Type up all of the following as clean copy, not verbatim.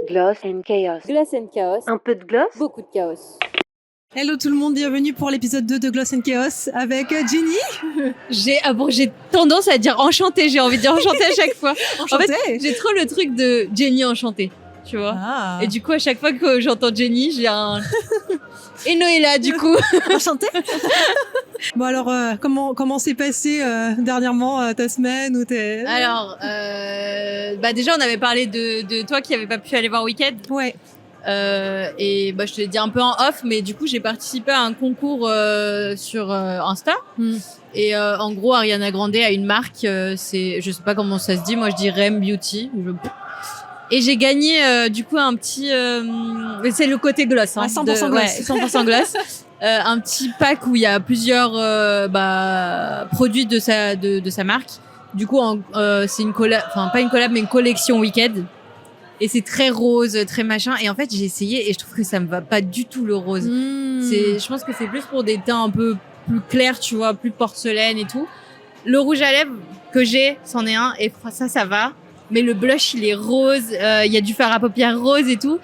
Gloss and Chaos. Gloss and Chaos. Un peu de gloss. Beaucoup de chaos. Hello tout le monde, bienvenue pour l'épisode 2 de Gloss and Chaos avec Jenny. J'ai tendance à dire enchantée, j'ai envie de dire enchantée à chaque fois. Enchantée. En fait, j'ai trop le truc de Jenny enchantée, tu vois. Ah. Et du coup, à chaque fois que j'entends Jenny, j'ai un... Et Noëlla, du coup. Enchantée. Bon alors, comment s'est passé dernièrement ta semaine ou tes... Alors, déjà, on avait parlé de toi qui n'avais pas pu aller voir Weekend. Ouais. Et je te l'ai dit un peu en off, mais du coup j'ai participé à un concours sur Insta. Et en gros Ariana Grande a une marque, je sais pas comment ça se dit, moi je dis Rem Beauty. Et j'ai gagné du coup un petit, c'est le côté gloss, hein, 100% gloss. Ouais, 100% gloss. Un petit pack où il y a plusieurs produits de sa marque. Du coup c'est une collab, enfin pas une collab mais une collection Weekend. Et c'est très rose, très machin. Et en fait, j'ai essayé et je trouve que ça me va pas du tout le rose. Je pense que c'est plus pour des teints un peu plus clairs, tu vois, plus porcelaine et tout. Le rouge à lèvres que j'ai, c'en est un et ça va. Mais le blush, il est rose. Il y a du fard à paupières rose et tout.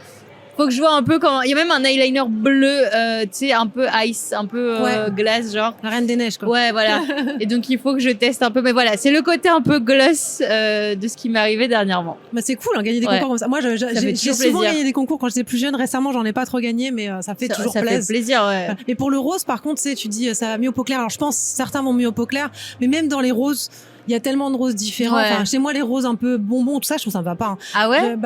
Faut que je vois un peu comment. Il y a même un eyeliner bleu, tu sais, un peu ice, un peu glace, genre. La Reine des Neiges, quoi. Ouais, voilà. Et donc, il faut que je teste un peu. Mais voilà, c'est le côté un peu gloss de ce qui m'est arrivé dernièrement. Bah, c'est cool, hein, gagner des concours comme ça. Moi, j'ai souvent gagné des concours quand j'étais plus jeune. Récemment, j'en ai pas trop gagné, mais ça fait toujours plaisir. Ça fait plaisir, ouais. Et pour le rose, par contre, tu dis, ça va mieux au peau claire. Alors, je pense, certains vont mieux au peau claire, mais même dans les roses, il y a tellement de roses différents. Ouais. Enfin, chez moi, les roses un peu bonbons, tout ça, je trouve ça me va pas. Hein. Ah ouais?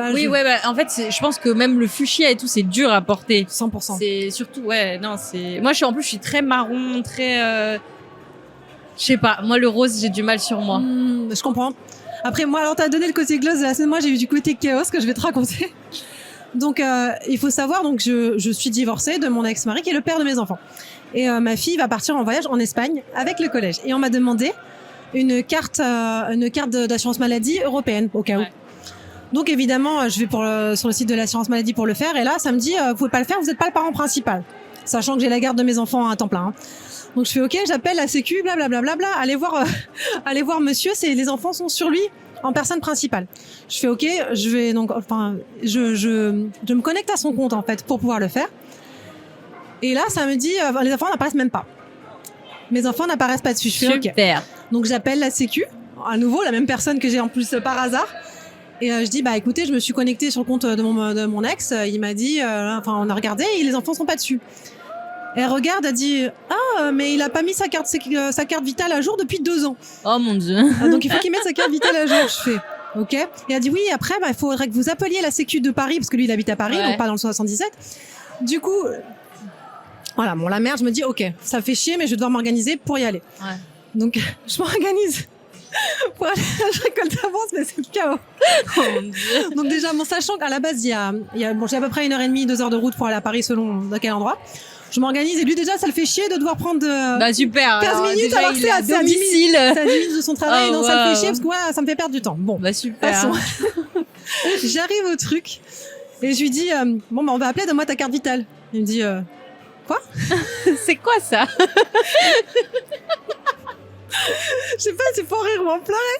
En fait, je pense que même le fuchsia et tout, c'est dur à porter. 100%. C'est surtout, moi, je suis très marron, très, je sais pas. Moi, le rose, j'ai du mal sur moi. Je comprends. Après, moi, alors, t'as donné le côté gloss de la semaine. Moi, j'ai eu du côté chaos que je vais te raconter. Donc, il faut savoir, donc, je suis divorcée de mon ex-mari qui est le père de mes enfants. Et ma fille va partir en voyage en Espagne avec le collège. Et on m'a demandé une carte d'assurance maladie européenne au cas où. Donc évidemment, je vais sur le site de l'assurance maladie pour le faire et là ça me dit vous pouvez pas le faire, vous n'êtes pas le parent principal. Sachant que j'ai la garde de mes enfants à temps plein. Hein. Donc je fais OK, j'appelle la sécu, blablabla, allez voir monsieur, les enfants sont sur lui en personne principale. Je fais OK, je me connecte à son compte en fait pour pouvoir le faire. Et là ça me dit les enfants n'apparaissent même pas. Mes enfants n'apparaissent pas dessus. Je fais Super. OK. Donc j'appelle la sécu, à nouveau la même personne que j'ai en plus par hasard. Et je dis écoutez, je me suis connectée sur le compte de mon ex. Il m'a dit, on a regardé et les enfants sont pas dessus. Et elle regarde, elle dit mais il a pas mis sa carte vitale à jour depuis 2 ans. Oh mon dieu. Donc il faut qu'il mette sa carte vitale à jour. Je fais OK. Et elle dit oui. Après il faudrait que vous appeliez la sécu de Paris parce que lui il habite à Paris, donc pas dans le 77. Du coup. Voilà, la mère, je me dis, OK, ça fait chier, mais je vais devoir m'organiser pour y aller. Ouais. Donc, je m'organise pour aller à la récolte d'avance, mais c'est le chaos. Oh mon Dieu. Donc déjà, sachant qu'à la base, j'ai à peu près 1h30, 2 heures de route pour aller à Paris selon dans quel endroit. Je m'organise et lui déjà, ça le fait chier de devoir prendre super. 15 minutes déjà, alors que c'est à 10 minutes de son travail. Oh, ça me fait chier parce que ça me fait perdre du temps. Bon, super. J'arrive au truc et je lui dis, on va appeler, donne-moi ta carte vitale. Il me dit, quoi? C'est quoi ça? Je sais pas, c'est pour rire ou en pleurer.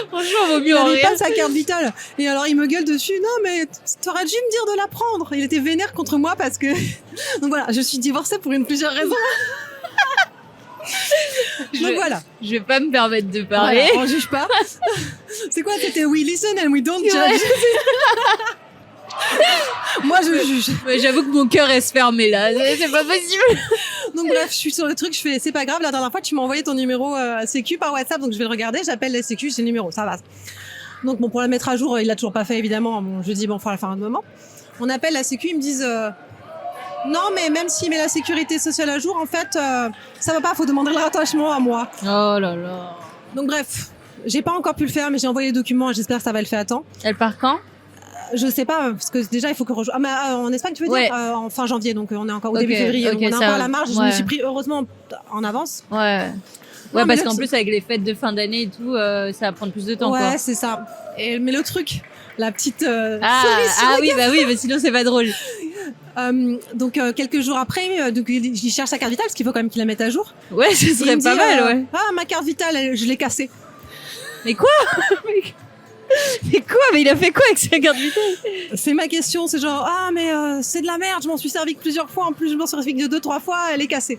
Franchement, vaut mieux en rire. Il avait pas sa carte vitale. Et alors, il me gueule dessus. Non, mais t'aurais dû me dire de la prendre. Il était vénère contre moi parce que... Donc voilà, je suis divorcée pour plusieurs raisons. Donc voilà. Je vais pas me permettre de parler. Voilà, on juge pas. C'est quoi? C'était we listen and we don't judge. Moi, je juge. Ouais, j'avoue que mon cœur est se fermer là. C'est pas possible. Donc bref, je suis sur le truc, je fais c'est pas grave. La dernière fois, tu m'as envoyé ton numéro sécu par WhatsApp, donc je vais le regarder. J'appelle la sécu, c'est le numéro, ça va. Donc pour la mettre à jour, il l'a toujours pas fait évidemment. Je dis faut la faire un moment. On appelle la sécu, ils me disent non, mais même s'il met la sécurité sociale à jour, en fait, ça va pas. Faut demander le rattachement à moi. Oh là là. Donc bref, j'ai pas encore pu le faire, mais j'ai envoyé les documents. J'espère que ça va le faire à temps. Elle part quand? Je sais pas, parce que déjà il faut que en Espagne tu veux dire en fin janvier, donc on est encore au début février, donc on a encore la marge. Je me suis pris heureusement en avance. Ouais, parce qu'en plus avec les fêtes de fin d'année et tout, ça va prendre plus de temps. Ouais, c'est ça. Mais le truc, la petite cerise mais sinon c'est pas drôle. Donc quelques jours après, j'y cherche sa carte vitale parce qu'il faut quand même qu'il la mette à jour. Ouais, ce serait pas mal, ouais. Ma carte vitale, je l'ai cassée. Mais quoi? Mais quoi? Mais il a fait quoi avec sa carte vitale? C'est ma question, c'est genre mais c'est de la merde, je m'en suis servi que plusieurs fois, en plus je m'en suis servi que 2-3 fois, elle est cassée.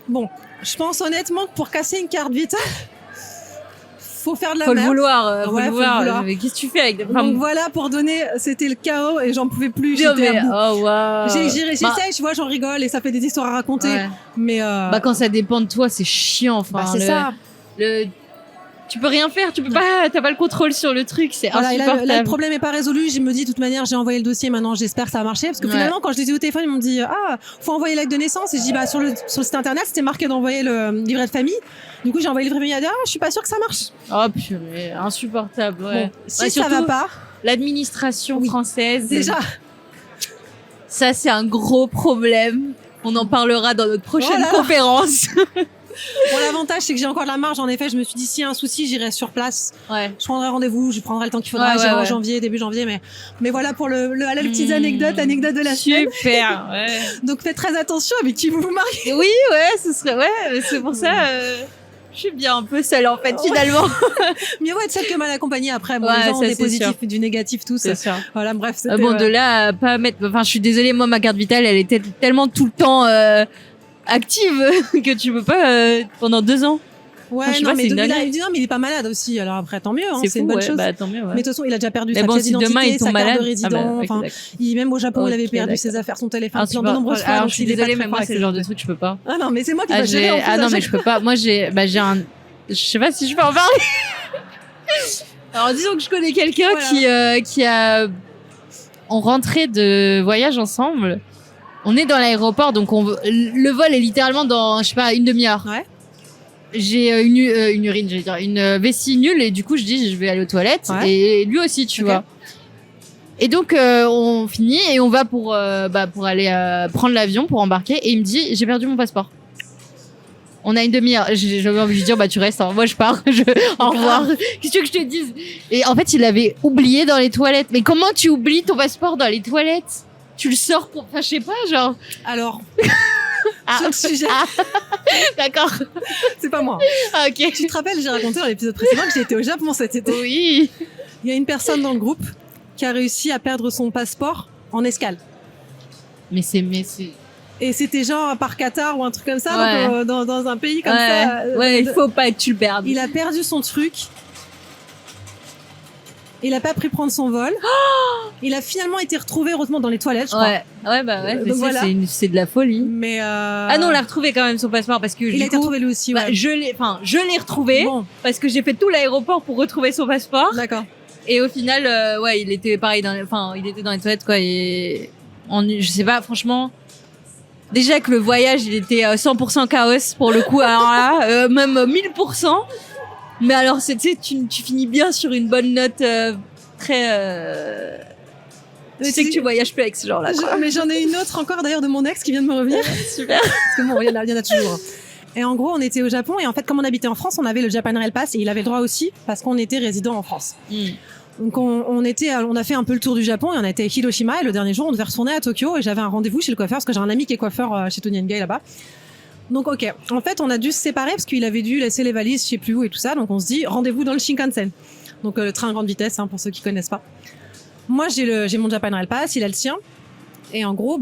Bon, je pense honnêtement que pour casser une carte vitale, faut faire de la Faut le merde. vouloir, faut Ouais, le faut le vouloir. vouloir. Mais qu'est-ce que tu fais avec des Donc voilà, pour donner, c'était le chaos et j'en pouvais plus, Non, j'étais mais, à bout. oh, waouh. J'essaye, tu vois, j'en rigole et ça fait des histoires à raconter, Ouais. mais Bah, quand ça dépend de toi, c'est chiant. Enfin, c'est ça. Tu peux rien faire, tu peux pas, t'as pas le contrôle sur le truc, c'est Voilà, et insupportable. là, le problème est pas résolu. Je me dis, de toute manière, j'ai envoyé le dossier. Maintenant, j'espère que ça va marcher. Parce que finalement, quand je les ai eu au téléphone, ils m'ont dit, faut envoyer l'acte de naissance. Et je dis, sur le site internet, c'était marqué d'envoyer le livret de famille. Du coup, j'ai envoyé le livret de famille. Elle a dit, je suis pas sûre que ça marche. Oh purée, insupportable, ouais. Bon, si Ouais, ça surtout, va pas, l'administration française, déjà. ça c'est un gros problème. On en parlera dans notre prochaine là là. conférence. Bon, l'avantage, c'est que j'ai encore de la marge. En effet, je me suis dit, s'il y a un souci, j'irai sur place. Ouais. Je prendrai rendez-vous, je prendrai le temps qu'il faudra. Ouais, J'irai en ouais. janvier, début janvier. Mais voilà pour les petites anecdotes de la semaine. Super, ouais. Donc, faites très attention avec qui vous vous mariez. Oui, ouais, ce serait, ouais, c'est pour ça, je suis bien un peu seule en fait, finalement. Mieux vaut être seule que mal accompagnée après. Bon, Ouais, les gens ont ça, des c'est positifs sûr. et du négatif, tous. C'est sûr. Voilà, bref. C'était, Bon, de là à pas mettre, enfin, je suis désolée, moi, ma carte vitale, elle était tellement tout le temps, active que tu peux pas, pendant 2 ans. Ouais, Enfin, je sais non, pas, mais c'est une il dinguerie. dit non, mais il est pas malade aussi. Alors après, tant mieux, hein, c'est fou, une bonne ouais. chose. Bah, tant mieux, ouais. Mais de toute façon, il a déjà perdu Mais sa bon, pièce si demain d'identité, ils tombent sa carte malades, de résident. ok, Enfin, même au Japon, il avait Ok, perdu d'accord. ses affaires, son téléphone, Ah, de nombreuses fois. Alors, Donc je suis il est pas désolée, très mais moi, fort c'est avec le genre ses de truc, je peux pas. Ah non, mais c'est moi qui dois gérer. En plus, non, à mais chaque je peux pas. Moi, j'ai je sais pas si je peux en parler. Alors, disons que je connais quelqu'un qui a, on rentrait de voyage ensemble. On est dans l'aéroport, donc le vol est littéralement dans, je sais pas, une demi-heure. Ouais. J'ai une urine, j'allais dire, une vessie nulle, et du coup, je dis, je vais aller aux toilettes. Ouais. Et lui aussi, tu Ok. vois. Et donc, on finit et on va pour aller prendre l'avion, pour embarquer. Et il me dit, j'ai perdu mon passeport. On a une demi-heure. J'avais envie de lui dire, bah, tu restes, hein. Moi, je pars. Au revoir. Qu'est-ce que tu veux que je te dise? Et en fait, il l'avait oublié dans les toilettes. Mais comment tu oublies ton passeport dans les toilettes? Tu le sors pour, enfin, je sais pas, genre. Alors, Ah, sur le sujet, d'accord. c'est pas moi. Ah, ok. Tu te rappelles, j'ai raconté dans l'épisode précédent que j'ai été au Japon cet été. Oui. Il y a une personne dans le groupe qui a réussi à perdre son passeport en escale. Mais c'est. Et c'était genre par Qatar ou un truc comme ça, Ouais. donc, dans un pays comme Ouais. ça. Ouais, il faut pas que tu le perdes. Il a perdu son truc. Il a pas pu prendre son vol. Il a finalement été retrouvé, heureusement, dans les toilettes, je crois. Ouais, bah ouais. Mais Donc voilà. c'est de la folie. Mais Ah non, on l'a retrouvé quand même son passeport parce que il du a été coup, retrouvé lui aussi, bah, ouais. je l'ai retrouvé Bon, parce que j'ai fait tout l'aéroport pour retrouver son passeport d'accord. et au final, ouais, il était pareil il était dans les toilettes quoi et je sais pas, franchement. Déjà que le voyage, il était 100% chaos pour le coup, alors là, même 1000%. Mais alors, tu finis bien sur une bonne note très. Tu sais que tu voyages plus avec ce genre-là. quoi. Mais j'en ai une autre encore d'ailleurs de mon ex qui vient de me revenir. Super. Parce que bon, il y en a toujours. hein. Et en gros, on était au Japon et en fait, comme on habitait en France, on avait le Japan Rail Pass et il avait le droit aussi parce qu'on était résident en France. Donc on a fait un peu le tour du Japon et on a été à Hiroshima et le dernier jour on devait retourner à Tokyo et j'avais un rendez-vous chez le coiffeur parce que j'ai un ami qui est coiffeur chez Tony Gay là-bas. Donc ok, en fait on a dû se séparer parce qu'il avait dû laisser les valises je sais plus où et tout ça, donc on se dit rendez-vous dans le Shinkansen, donc le train à grande vitesse hein, pour ceux qui connaissent pas. Moi j'ai mon Japan Rail Pass, il a le sien et en gros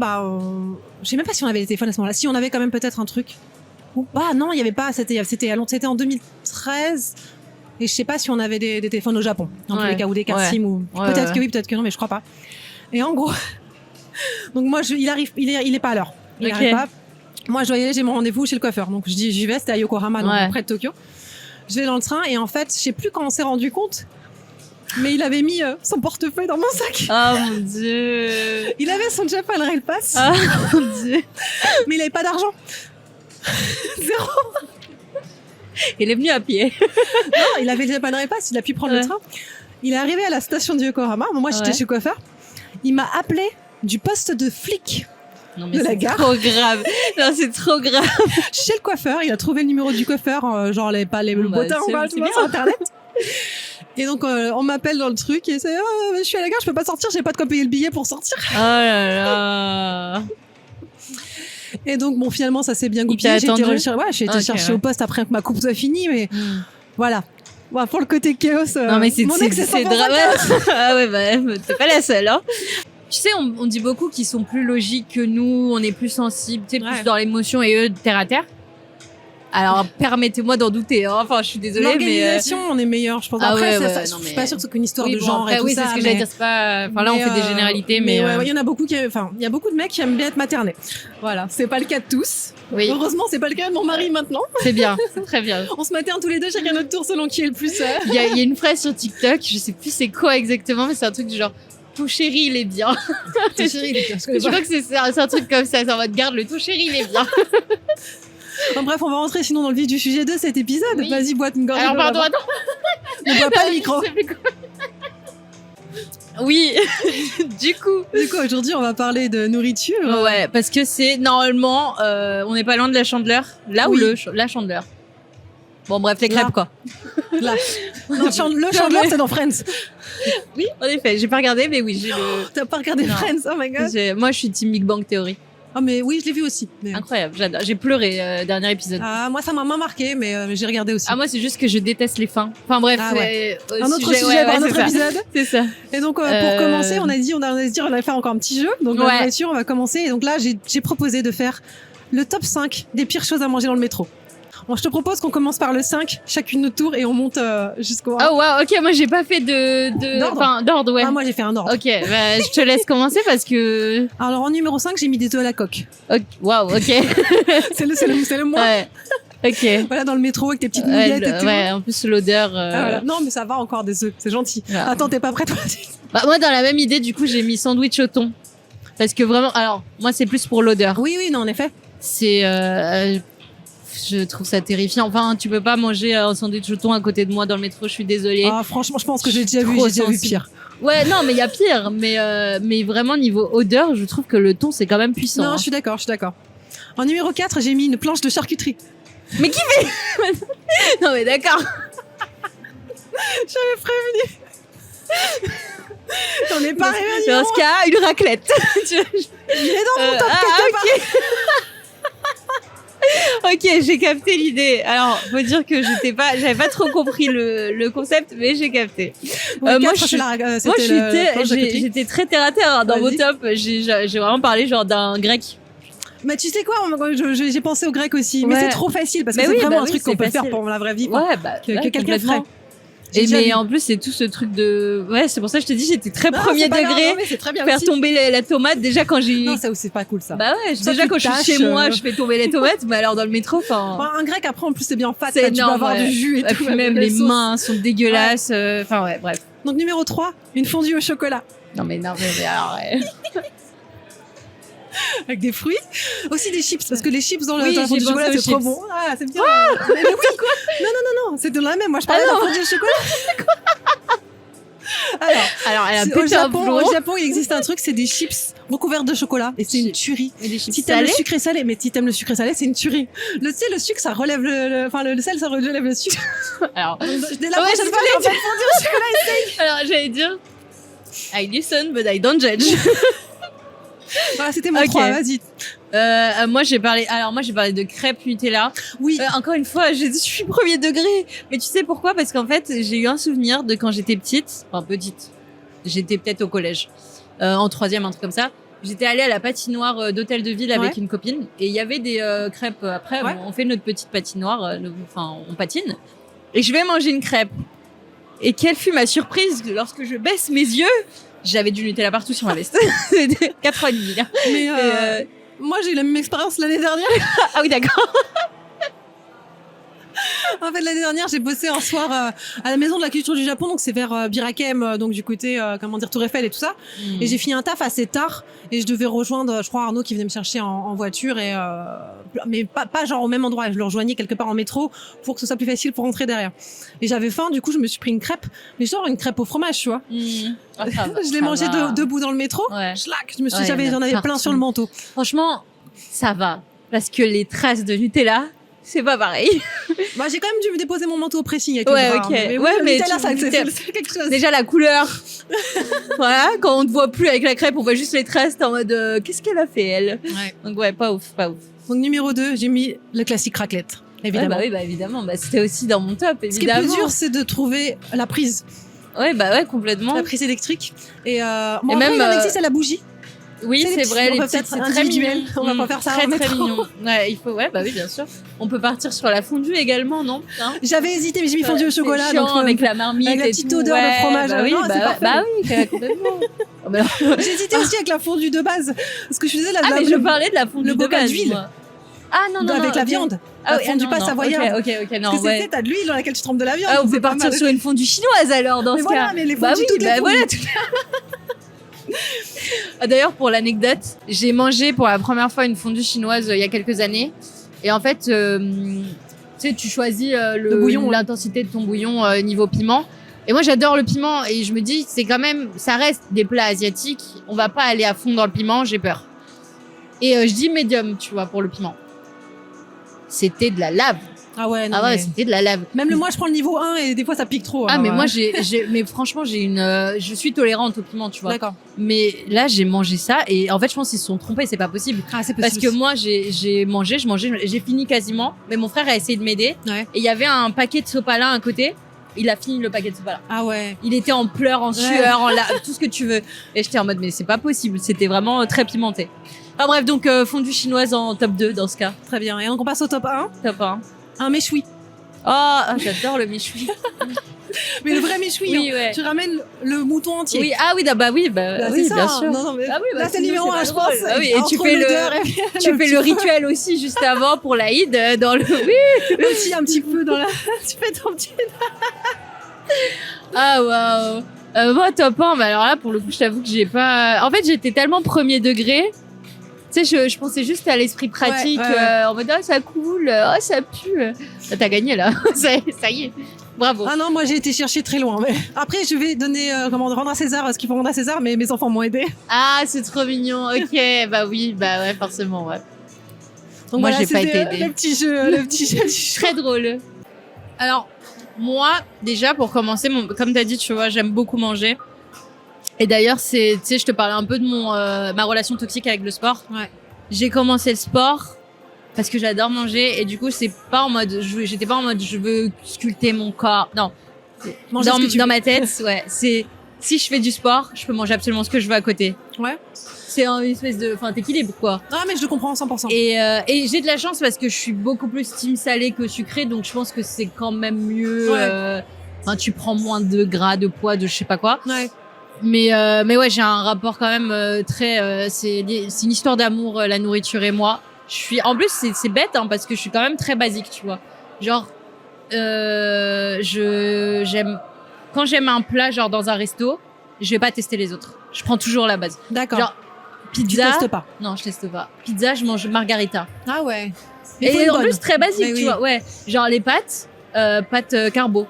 je sais même pas si on avait les téléphones à ce moment-là, si on avait quand même peut-être un truc. Ou non il y avait pas, c'était en 2013. Et je sais pas si on avait des téléphones au Japon, dans tous les cas, ou des cartes SIM, ou peut-être que oui, peut-être que non, mais je crois pas. Et en gros, donc moi, il est pas à l'heure. Il arrive pas. Moi, je dois y aller, j'ai mon rendez-vous chez le coiffeur. Donc je dis, j'y vais, c'était à Yokohama, donc près de Tokyo. Je vais dans le train et en fait, je sais plus quand on s'est rendu compte, mais il avait mis son portefeuille dans mon sac. Oh mon dieu. Il avait son Japan Rail Pass, Oh mon dieu. mais il avait pas d'argent. Zéro. Il est venu à pied. Non, il avait le Japan Rail Pass, il a pu prendre le train. Il est arrivé à la station de Yokohama. Moi, j'étais chez le coiffeur. Il m'a appelé du poste de flic. Non mais de la c'est gare. trop grave. Non, c'est trop grave. Chez le coiffeur, il a trouvé le numéro du coiffeur, genre le bottin, c'est bien. sur internet. Et donc on m'appelle dans le truc et c'est je suis à la gare, je peux pas sortir, j'ai pas de quoi payer le billet pour sortir. Oh là là. Et donc bon finalement ça s'est bien goupillé. t'a J'ai été attendu chercher au poste après que ma coupe soit finie, mais voilà. Bah, pour le côté chaos, Non, mais c'est mon ex, c'est 100% dramatique. Ah ouais, bah, t'es pas la seule, hein. Tu sais, on dit beaucoup qu'ils sont plus logiques que nous, on est plus sensibles, tu sais, plus dans l'émotion et eux, terre à terre. Alors, permettez-moi d'en douter, hein. Enfin, je suis désolée, mais... L'organisation, on est meilleur, je pense. Ah Après, ouais, je suis pas sûre que c'est qu'une histoire de bon, genre après, et tout oui, ça. c'est ce que j'allais dire, c'est pas... Enfin, là, on fait des généralités, mais... ouais, il y en a beaucoup qui... Enfin, il y a beaucoup de mecs qui aiment bien être maternés. Voilà, c'est pas le cas de tous. Oui. Heureusement, c'est pas le cas de mon mari maintenant. C'est bien, c'est très bien. On se materne tous les deux, chacun notre tour, selon qui est le plus... Il y a une phrase sur TikTok, je sais plus c'est quoi exactement, mais c'est un truc du genre... Ton chéri, il est bien. Ton chéri, il est bien. Je crois que c'est un truc comme ça, c'est en mode garde, le ton chéri, il est bien. Enfin, bref, on va rentrer sinon dans le vif du sujet de cet épisode. Oui. Vas-y, bois une gorgée. Alors, pardon, attends. Ne bois pas le micro. Je sais plus quoi. Oui, du coup. Du coup, aujourd'hui, on va parler de nourriture. Ouais, parce que c'est normalement, on n'est pas loin de la Chandeleur. Là Oui. ou la Chandeleur. Bon, bref, les Là. crêpes, quoi. Là. Non, le Chandler, c'est dans Friends. Oui, en effet, j'ai pas regardé, mais oui, j'ai le. T'as pas regardé Non. Friends? Oh my god. Moi, je suis team Big Bang Theory. Ah, mais oui, je l'ai vu aussi. Mais... Incroyable, j'adore. J'ai pleuré, dernier épisode. Ah, moi, ça m'a moins marqué, mais j'ai regardé aussi. Ah, moi, c'est juste que je déteste les fins. Enfin, bref. Ah, ouais. c'est, Un autre sujet ouais, pour un c'est autre ça. épisode. C'est ça. Et donc, pour commencer, on allait se dire, on allait faire encore un petit jeu. Donc, Ouais. bien sûr, on va commencer. Et donc là, j'ai proposé de faire le top 5 des pires choses à manger dans le métro. Bon, je te propose qu'on commence par le 5, chacune notre tour, et on monte jusqu'au 1. Oh, wow, ok, moi, j'ai pas fait D'ordre. Enfin, d'ordre, ouais. Ah, moi, j'ai fait un ordre. Ok, bah, je te laisse commencer parce que. Alors, en numéro 5, j'ai mis des œufs à la coque. Waouh, ok. C'est le moins. Ouais. Ok. Voilà, dans le métro avec tes petites Ouais, nouillettes et tout. ouais, en plus l'odeur. Ah, voilà. Non, mais ça va encore des œufs, c'est gentil. Voilà. Attends, t'es pas prête? Bah, moi, dans la même idée, du coup, j'ai mis sandwich au thon. Parce que vraiment, alors, moi, c'est plus pour l'odeur. Oui, non, en effet. C'est. Je trouve ça terrifiant. Enfin, tu peux pas manger un sandwich au thon à côté de moi dans le métro, je suis désolée. Ah, franchement, je pense que j'ai déjà vu sensible. pire. Ouais, non, mais il y a pire. Mais vraiment, niveau odeur, je trouve que le thon, c'est quand même puissant. Non, hein. je suis d'accord. En numéro 4, j'ai mis une planche de charcuterie. Mais qui fait Non, mais d'accord. J'avais prévenu. J'en ai pas réuni. Dans ce cas, une raclette. Il est dans mon top quelque part. Ok, j'ai capté l'idée. Alors, faut dire que j'avais pas trop compris le concept, mais j'ai capté. Ouais, Moi, 4, je suis- c'était Moi, la planche de charcuterie. j'étais très terre à terre hein, dans vos Vas-y. tops. J'ai vraiment parlé genre d'un grec. Mais tu sais quoi, j'ai pensé au grec aussi. Ouais. Mais c'est trop facile parce que Mais c'est oui, vraiment bah un oui, truc qu'on c'est peut faire facile. pour la vraie vie. Enfin, Ouais, bah que ouais, quelqu'un complètement. ferait. J'ai déjà Mais vu. en plus, c'est tout ce truc de. Ouais, c'est pour ça que je te dis, j'étais très Non, premier c'est pas grave, degré. non, mais c'est très bien Faire aussi. tomber la tomate déjà quand j'ai. Non, ça c'est pas cool ça. Bah ouais, Ça, déjà tu quand je tâches, suis chez moi, je fais tomber les tomates, mais alors dans le métro, enfin. Enfin, un grec après en plus c'est bien fat, C'est ça, tu peux énorme, avoir ouais. du jus et Et tout. puis même avec les sauces. mains sont dégueulasses. Enfin ouais, bref. Donc numéro 3, une fondue au chocolat Non mais alors. Ouais. avec des fruits, aussi des chips parce que les chips dans Oui, la fondue j'ai au chocolat pensé c'est aux trop chips. bon. Ah, c'est bien. Mais oui. Non, c'est de la même. Moi je parlais de la fondue au chocolat. Alors elle a Au pété un plomb. Japon, il existe un truc, c'est des chips recouvertes de chocolat et c'est une tuerie. Et des chips Si t'aimes le salés. sucré salé, mais si t'aimes le sucré salé, c'est une tuerie. Le sucre, ça relève le sel, ça relève le sucre. Alors. Dès la Ouais, prochaine c'est fois, ce on va fondue au chocolat. Alors j'allais dire. I listen but I don't judge. Voilà, c'était mon Ok. 3, vas-y. Moi j'ai parlé de crêpes Nutella. Oui. Encore une fois, je suis premier degré. Mais tu sais pourquoi? Parce qu'en fait, j'ai eu un souvenir de quand j'étais petite. Enfin, petite. J'étais peut-être au collège. En troisième, un truc comme ça. J'étais allée à la patinoire d'Hôtel de Ville avec Ouais. une copine. Et il y avait des crêpes. Après, Ouais. bon, on fait notre petite patinoire. Enfin, on patine. Et je vais manger une crêpe. Et quelle fut ma surprise lorsque je baisse mes yeux. J'avais du Nutella partout sur ma veste. C'était 4 ans et demi. Là. Mais Et, moi, j'ai eu la même expérience l'année dernière. Ah oui, d'accord. En fait, l'année dernière, j'ai bossé un soir à la Maison de la Culture du Japon, donc c'est vers Birakem, donc du côté, Tour Eiffel et tout ça. Et j'ai fini un taf assez tard et je devais rejoindre, je crois, Arnaud qui venait me chercher en voiture et mais pas genre au même endroit. Je le rejoignais quelque part en métro pour que ce soit plus facile pour rentrer derrière. Et j'avais faim, du coup, je me suis pris une crêpe, mais genre une crêpe au fromage, tu vois. Ah, ça va, Je l'ai ça mangée va. debout dans le métro. Ouais. Schlac, je me suis, Ouais, j'en avais plein partout. sur le manteau. Franchement, ça va. Parce que les traces de Nutella, c'est pas pareil. Bah, j'ai quand même dû déposer mon manteau au pressing avec Ouais, le bras, ok. Mais, Ouais, le mais Nutella, tu- ça, Nutella- c'est quelque chose. Déjà, la couleur. Voilà, quand on ne voit plus avec la crêpe, on voit juste les traces, t'es en mode qu'est-ce qu'elle a fait, elle? Ouais. Donc, ouais, pas ouf, pas ouf. Donc numéro 2, j'ai mis le classique raclette. évidemment. Ouais, évidemment. Bah, c'était aussi dans mon top, Ce qui est évidemment. plus dur, c'est de trouver la prise. Ouais, complètement. La prise électrique. Et, bon, Et après, même, il en existe à la bougie. Oui, C'est les c'est petits, vrai, on les peut petites, peut-être c'est très individuel. mignon. On va pas faire ça Très, en très métro. mignon. Ouais, oui, bien sûr. On peut partir sur la fondue également, non? Hein, J'avais hésité, mais j'ai mis fondue au chocolat. C'est chiant, Donc, avec la marmite avec la et petite tout. odeur de fromage. Bah oui, Non, c'est parfait. complètement. Oh, mais alors- j'ai hésité aussi avec la fondue de base. Parce que je faisais Ah, mais je parlais de la fondue le de bocal base, d'huile. moi. Ah non, avec la ok. viande. Ah La oui, fondue non, pas non, savoyarde. ok, non, Parce que ouais. c'était, t'as de l'huile dans laquelle tu trempes de la viande. Ah, on donc peut c'est pas partir mal. sur une fondue chinoise alors dans Mais ce voilà, cas. mais les Bah fondues, oui, toutes les bah fondues. voilà. Ah, d'ailleurs, pour l'anecdote, j'ai mangé pour la première fois une fondue chinoise il y a quelques années. Et en fait, tu sais, tu choisis Le bouillon, l'intensité de ton bouillon niveau piment. Et moi, j'adore le piment. Et je me dis, c'est quand même, ça reste des plats asiatiques. On va pas aller à fond dans le piment, j'ai peur. Et je dis médium, tu vois, pour le piment. C'était de la lave. Ah ouais, non. Ah ouais, mais... c'était de la lave. Même moi, je prends le niveau 1 et des fois, ça pique trop. Ah, alors, mais moi, mais franchement, je suis tolérante au piment, tu vois. D'accord. Mais là, j'ai mangé ça et en fait, je pense qu'ils se sont trompés, c'est pas possible. Ah, c'est Parce possible. que moi, j'ai mangé, j'ai fini quasiment, mais mon frère a essayé de m'aider. Ouais. Et il y avait un paquet de sopalin à côté. Il a fini le paquet de sopalin. Ah ouais. Il était en pleurs, en sueur, tout ce que tu veux. Et j'étais en mode, mais c'est pas possible. C'était vraiment très pimenté. Enfin bref, donc fondue chinoise en top 2 dans ce cas. Très bien. Et donc, on passe au top 1. Top 1. Un méchoui. Oh, j'adore le méchoui. Mais le vrai méchoui. Oui, hein. ouais. Tu ramènes le mouton entier. Oui, ah oui, Bah, oui, c'est ça. bien sûr. Non, non, mais Ah oui, bah, là, c'est sinon, numéro c'est 1, pas je drôle. pense. Ah oui, et tu Entre fais l'odeur et tu fais le rituel aussi juste avant pour l'Aïd dans le. Oui. aussi un petit peu dans la. Tu fais ton petit. Ah waouh. Moi top 1, mais alors là pour le coup je t'avoue que j'ai pas. En fait j'étais tellement premier degré. Tu sais je pensais juste à l'esprit pratique Ouais. en mode oh ça coule, oh ça pue. Ah, t'as gagné là. ça y est. Bravo. Ah non, moi j'ai été chercher très loin. Mais... Après, je vais donner rendre à César ce qu'il faut rendre à César, mais mes enfants m'ont aidé. Ah c'est trop mignon. OK, bah oui, bah ouais forcément ouais. Donc Moi voilà, j'ai pas c'était, été aidée. le petit jeu du show. Très drôle. Alors, moi, déjà, pour commencer, comme tu as dit, tu vois, j'aime beaucoup manger. Et d'ailleurs, tu sais, je te parlais un peu de ma relation toxique avec le sport. Ouais. J'ai commencé le sport parce que j'adore manger. Et du coup, j'étais pas en mode, je veux sculpter mon corps. Non. Manger ce que tu Dans veux. ma tête, ouais. C'est, si je fais du sport, je peux manger absolument ce que je veux à côté. Ouais. C'est une espèce de, d'équilibre, quoi. Ah, mais je le comprends 100%. Et j'ai de la chance parce que je suis beaucoup plus team salé que sucré, donc je pense que c'est quand même mieux. Ouais. Tu prends moins de gras, de poids, de je sais pas quoi. Ouais. Mais ouais, j'ai un rapport quand même très. C'est une histoire d'amour, la nourriture et moi. En plus, c'est bête hein, parce que je suis quand même très basique, tu vois. Genre, quand j'aime un plat, genre dans un resto, je vais pas tester les autres. Je prends toujours la base. D'accord. Genre, tu pizza. testes pas. Non, je teste pas. Pizza, je mange margarita. Ah ouais. Mais faut Et une en bonne. plus, très basique, Mais tu oui. vois. Ouais. Genre les pâtes carbo.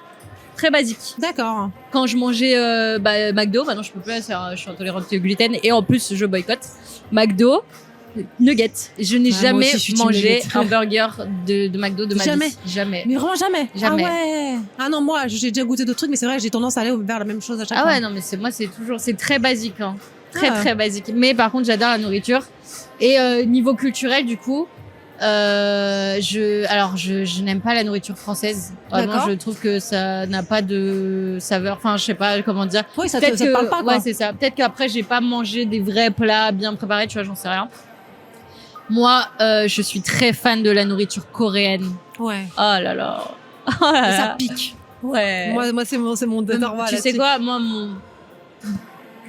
Très basique. D'accord. Quand je mangeais McDo, maintenant je peux plus, je suis intolérante au gluten et en plus je boycotte. McDo, nuggets. Je n'ai Ah, moi jamais aussi, je suis team mangé nuggets. un burger de McDo de ma Jamais. vie. Jamais. Mais vraiment jamais. Jamais. Ah ouais. Ah non, moi, j'ai déjà goûté d'autres trucs, mais c'est vrai que j'ai tendance à aller vers la même chose à chaque Ah fois. ouais, non, mais c'est très basique. Hein. Très, Ah. très basique. Mais par contre, j'adore la nourriture. Et niveau culturel, du coup, je n'aime pas la nourriture française. Vraiment, D'accord. je trouve que ça n'a pas de saveur. Enfin, je sais pas comment dire. Oui, ça Peut-être te parle pas, quoi. Ouais, c'est ça. Peut-être qu'après, j'ai pas mangé des vrais plats bien préparés, tu vois, j'en sais rien. Moi, je suis très fan de la nourriture coréenne. Ouais. Oh là là. Oh là Et ça là. pique. Ouais. Moi, c'est mon désarroi. Tu sais quoi, moi,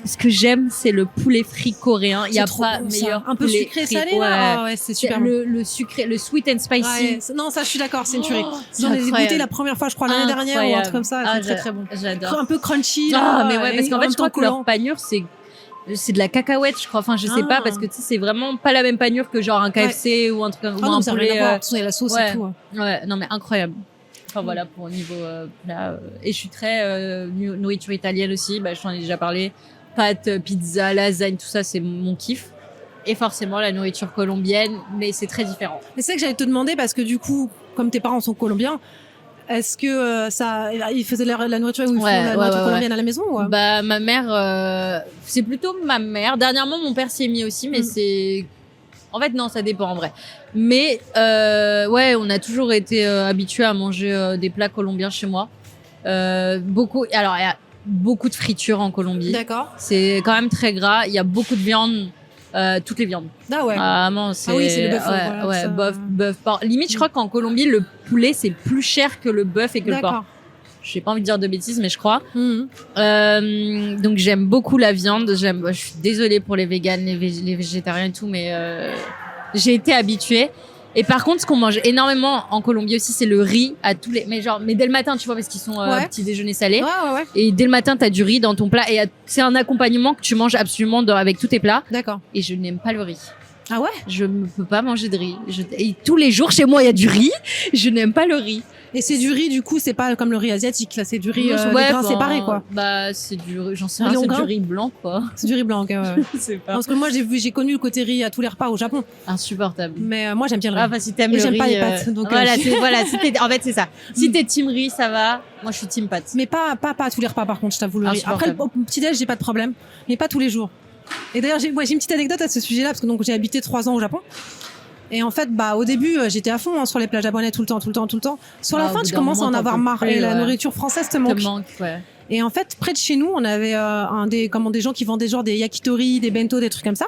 ce que j'aime, c'est le poulet frit coréen. Il y a pas meilleur. Un peu poulet sucré, frit. salé, Ouais. là. Ah ouais, c'est super bon. Le sucré, le sweet and spicy. Ouais, non, ça, je suis d'accord, c'est une tuerie. c'est J'en ai incroyable. goûté la première fois, je crois, l'année dernière ou un truc comme ça. Ah, C'est très, très bon. J'adore. Un peu crunchy. Ah, là, mais ouais, parce et qu'en en fait, même je crois temps que leur collant. panure, c'est de la cacahuète, je crois. Enfin, je sais Ah. pas, parce que tu sais, c'est vraiment pas la même panure que genre un KFC ou un truc ou Ah non, un ça n'a poulet. rien à voir. De toute façon, il y a la sauce ouais. et tout. Ouais, non, mais incroyable. Enfin, voilà, pour au niveau plat. Et je suis très nourriture italienne aussi. Bah, je t'en ai déjà parlé. Pâtes, pizza, lasagne, tout ça, c'est mon kiff. Et forcément, la nourriture colombienne, mais c'est très différent. Mais c'est ça que j'allais te demander parce que du coup, comme tes parents sont colombiens, est-ce que ils faisaient la nourriture ou ils font Ouais, la ouais, nourriture ouais, colombienne à la maison ou... Bah, ma mère, c'est plutôt ma mère. Dernièrement, mon père s'y est mis aussi, mais c'est En fait, non, ça dépend en vrai. Mais ouais, on a toujours été habitués à manger des plats colombiens chez moi. Beaucoup. Alors, il y a beaucoup de friture en Colombie. D'accord. C'est quand même très gras. Il y a beaucoup de viande. Toutes les viandes. Ah ouais. Vraiment, c'est... Ah oui, c'est le bœuf. Ouais, voilà, ouais, ça. bœuf, porc. Limite, je crois qu'en Colombie, le poulet, c'est plus cher que le bœuf et que le porc. D'accord. J'ai pas envie de dire de bêtises, mais je crois. Mhm. Donc, j'aime beaucoup la viande. Je suis désolée pour les véganes, les végétariens et tout, mais j'ai été habituée. Et par contre, ce qu'on mange énormément en Colombie aussi, c'est le riz à tous les... Mais dès le matin, tu vois, parce qu'ils sont Ouais. petit déjeuner salé. Ouais. Et dès le matin, t'as du riz dans ton plat. Et c'est un accompagnement que tu manges absolument avec tous tes plats. D'accord. Et je n'aime pas le riz. Ah ouais. Je ne peux pas manger de riz. Et tous les jours, chez moi, il y a du riz. Je n'aime pas le riz. Et c'est du riz, du coup, c'est pas comme le riz asiatique, là, c'est du riz des Ouais, grains séparés, quoi. Bah, c'est du riz, j'en sais Riz rien, en c'est grains. du riz blanc, quoi. C'est du riz blanc, ok, ouais. Je sais pas. Parce que moi, j'ai connu le côté riz à tous les repas au Japon. Insupportable. Mais moi, j'aime bien le riz. Ah, enfin, si t'aimes Et le j'aime riz. pas les pâtes, donc, voilà, en fait, c'est ça. Si t'es team riz, ça va. Moi, je suis team pâtes. Mais pas à tous les repas, par contre, je t'avoue, le riz. Après, Insupportable. au petit-déj, j'ai pas de problème. Mais pas tous les jours. Et d'ailleurs, j'ai une petite anecdote à ce sujet-là, parce que donc, j'ai habité 3 ans au Japon. Et en fait, au début, j'étais à fond sur les plats japonais tout le temps. Sur la Ah, au fin, bout tu d'un commences à en moment, avoir t'en peux marre. plus, Et la ouais. nourriture française te Te manque. manque, ouais. Et en fait, près de chez nous, on avait des gens qui vendaient genre des yakitori, des bento, des trucs comme ça.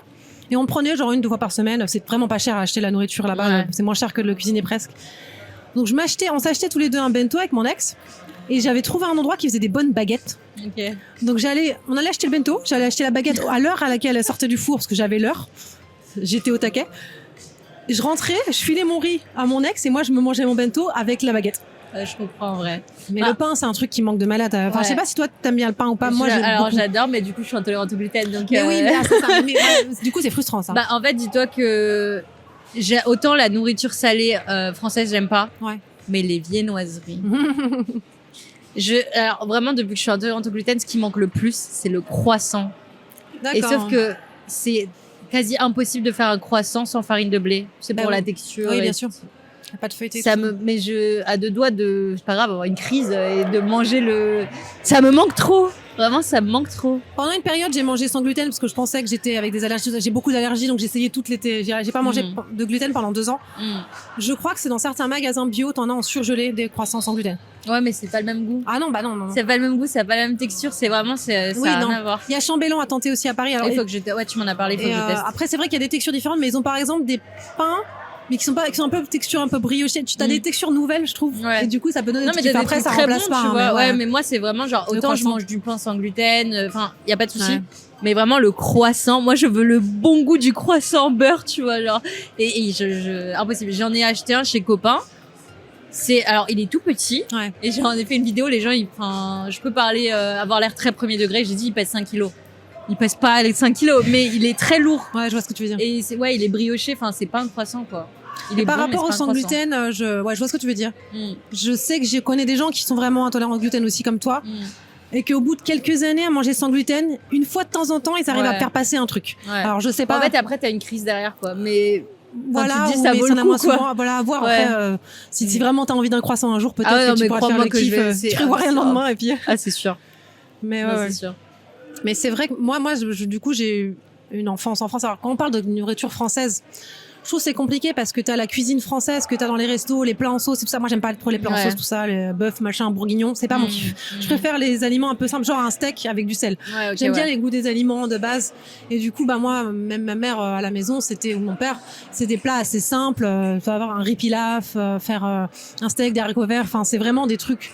Et on prenait genre 1-2 fois par semaine. C'est vraiment pas cher à acheter la nourriture là-bas. Ouais. C'est moins cher que de le cuisiner presque. Donc on s'achetait tous les deux un bento avec mon ex. Et j'avais trouvé un endroit qui faisait des bonnes baguettes. Ok. Donc on allait acheter le bento. J'allais acheter la baguette à l'heure à laquelle elle sortait du four parce que j'avais l'heure. J'étais au taquet. Je rentrais, je filais mon riz à mon ex et moi je me mangeais mon bento avec la baguette. Je comprends en vrai. Mais Bah. le pain, c'est un truc qui manque de malade. Enfin, Ouais. je sais pas si toi t'aimes bien le pain ou pas. Moi, j'aime Alors, beaucoup. j'adore, mais du coup, je suis intolérante au gluten. Donc, Mais oui, mais c'est ça. Mais, du coup, c'est frustrant ça. Bah, en fait, dis-toi que autant la nourriture salée française, j'aime pas. Ouais. Mais les viennoiseries. Alors, vraiment, depuis que je suis intolérante au gluten, ce qui manque le plus, c'est le croissant. Et sauf que c'est quasi impossible de faire un croissant sans farine de blé. C'est Bah pour oui. la texture. Oui, et bien sûr. Y a pas de feuilleté. mais à 2 doigts de, c'est pas grave, avoir une crise et de manger ça me manque trop. Vraiment, ça me manque trop. Pendant une période, j'ai mangé sans gluten parce que je pensais que j'étais avec des allergies. J'ai beaucoup d'allergies, donc j'essayais toutes l'été. J'ai pas mangé de gluten pendant 2 ans. Je crois que c'est dans certains magasins bio, t'en as en surgelé des croissants sans gluten. Ouais, mais c'est pas le même goût. Ah non, non. C'est pas le même goût, ça a pas la même texture. C'est vraiment, ça Oui, a non. rien à voir. Il y a Chambellan à tenter aussi à Paris. Alors, Il faut que ouais, tu m'en as parlé, il faut que je teste. après, c'est vrai qu'il y a des textures différentes, mais ils ont par exemple des pains, mais qui sont un peu texture un peu briochée. Tu as des textures nouvelles, je trouve. Ouais. Et du coup, ça peut donner Non, des mais petits t'as des après, trucs ça très remplace bons, pas. tu hein, vois. mais Ouais, mais moi, c'est vraiment genre, Le autant je croissant. mange du pain sans gluten, enfin, y a pas de souci. Ouais. Mais vraiment, le croissant, moi, je veux le bon goût du croissant beurre, tu vois, genre. Et impossible. J'en ai acheté un chez Copain. Alors, il est tout petit. Ouais. Et j'en ai fait une vidéo, les gens, je peux parler, avoir l'air très premier degré. J'ai dit, il pèse 5 kilos. Il pèse pas les 5 kilos, mais il est très lourd. Ouais, je vois ce que tu veux dire. Et il est brioché. Enfin, c'est pas un croissant, quoi. Il est Par bon, rapport mais au c'est pas sans un croissant. gluten, je vois ce que tu veux dire. Mm. Je sais que je connais des gens qui sont vraiment intolérants au gluten aussi comme toi. Et qu'au bout de quelques années à manger sans gluten, une fois de temps en temps, ils arrivent Ouais. à faire passer un truc. Ouais. Alors je sais pas. En fait, après, t'as une crise derrière, quoi. Mais voilà, tu te dis, ça mais vaut ça le en a coup, moins quoi. souvent. Voilà, à voir. Ouais. Après, si vraiment t'as envie d'un croissant un jour, peut-être Ah ouais, non, que tu mais pourras faire crois-moi le que kiff. c'est- Tu prévois rien le c'est- lendemain et puis. ah, c'est sûr. Mais Non, ouais. c'est sûr. Mais c'est vrai que moi, du coup, j'ai eu une enfance en France. Alors quand on parle de nourriture française, je trouve que c'est compliqué parce que t'as la cuisine française que t'as dans les restos, les plats en sauce, c'est tout ça. Moi, j'aime pas trop les plats en Ouais. sauce, tout ça, les bœuf, machin, bourguignon. C'est pas mon kiff. Je préfère les aliments un peu simples, genre un steak avec du sel. Ouais, ok, J'aime bien ouais. les goûts des aliments de base. Et du coup, moi, même ma mère à la maison, ou mon père, c'est des plats assez simples. Tu vas avoir un riz pilaf, faire un steak, des haricots verts. Enfin, c'est vraiment des trucs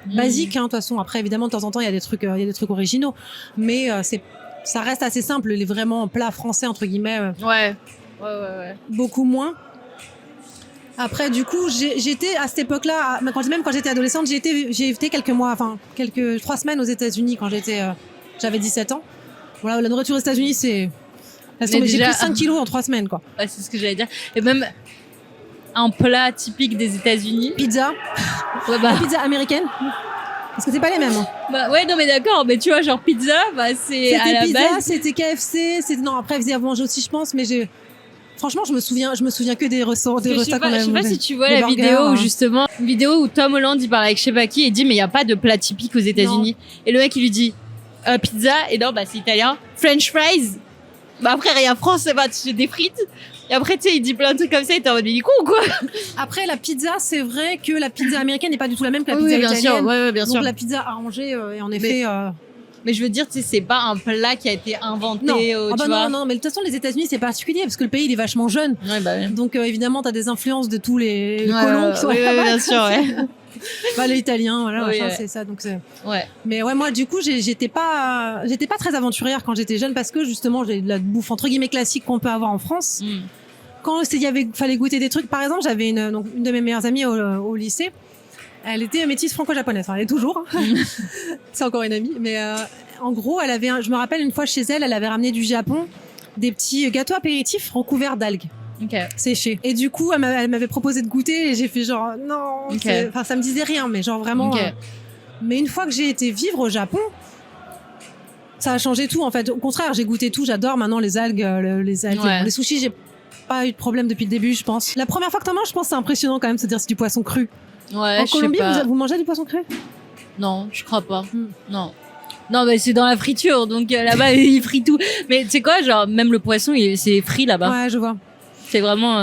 basiques. De toute façon, après, évidemment, de temps en temps, il y a des trucs originaux. Mais ça reste assez simple. Les vraiment plats français, entre guillemets, Ouais. Ouais. beaucoup moins. Après, du coup, j'étais à cette époque-là, même quand j'étais adolescente, j'ai été quelques mois, 3 semaines aux États-Unis quand j'avais 17 ans. Voilà, la nourriture aux États-Unis, j'ai déjà- pris 5 kilos en 3 semaines, quoi. Ouais, c'est ce que j'allais dire. Et même un plat typique des États-Unis. Pizza, Ouais, la pizza américaine. Parce que c'est pas les mêmes. Hein. ouais, non, mais d'accord. Mais tu vois, genre pizza, c'est à C'était la pizza, base. c'était KFC, non, après, ils faisaient à manger aussi, je pense, mais franchement, je me souviens que des recettes Je sais qu'on pas, avait je sais pas mangés. si tu vois Des la burgers, vidéo hein. où justement, une vidéo où Tom Holland il parle avec je sais pas qui et dit mais il y a pas de plat typique aux États-Unis. Et le mec il lui dit pizza et non c'est italien. French fries. Bah après rien français, bah tu fais des frites. Et après, tu sais, il dit plein de trucs comme ça et t'es en mode, mais il est con ou quoi? Après, la pizza, c'est vrai que la pizza américaine n'est pas du tout la même que la Oui, pizza bien sûr. italienne. Ouais, bien Donc sûr. la pizza arrangée est en effet. Mais je veux dire, tu sais, c'est pas un plat qui a été inventé, Non. tu vois. Non, mais de toute façon, les États-Unis, c'est particulier parce que le pays, il est vachement jeune. Ouais, bah, ouais. Donc, évidemment, t'as des influences de tous les colons qui sont ouais, là-bas. bien sûr, ouais. Bah, les Italiens, voilà, Oui, machin, ouais. c'est ça. Donc c'est. Ouais. Mais ouais, moi, du coup, j'étais pas très aventurière quand j'étais jeune parce que justement, j'ai de la bouffe entre guillemets classique qu'on peut avoir en France. Mm. Quand fallait goûter des trucs, par exemple, j'avais une de mes meilleures amies au lycée. Elle était métisse franco-japonaise. Enfin, elle est toujours. C'est encore une amie. Mais en gros, je me rappelle une fois chez elle, elle avait ramené du Japon des petits gâteaux apéritifs recouverts d'algues. Ok. Séchées. Et du coup, elle m'avait proposé de goûter et j'ai fait genre non. Ok. Enfin, ça me disait rien, mais genre vraiment. Ok. Mais une fois que j'ai été vivre au Japon, ça a changé tout en fait. Au contraire, j'ai goûté tout. J'adore maintenant les algues, les algues. Ouais. Les sushis, j'ai pas eu de problème depuis le début, je pense. La première fois que t'en manges, je pense que c'est impressionnant quand même de se dire c'est du poisson cru. Ouais, En je sais Colombie, pas. vous mangez du poisson cru? Non, je crois pas. Mm. Non. Non, mais c'est dans la friture, donc là-bas, ils frient tout. Mais tu sais quoi, genre, même le poisson, c'est frit là-bas. Ouais, je vois. C'est vraiment...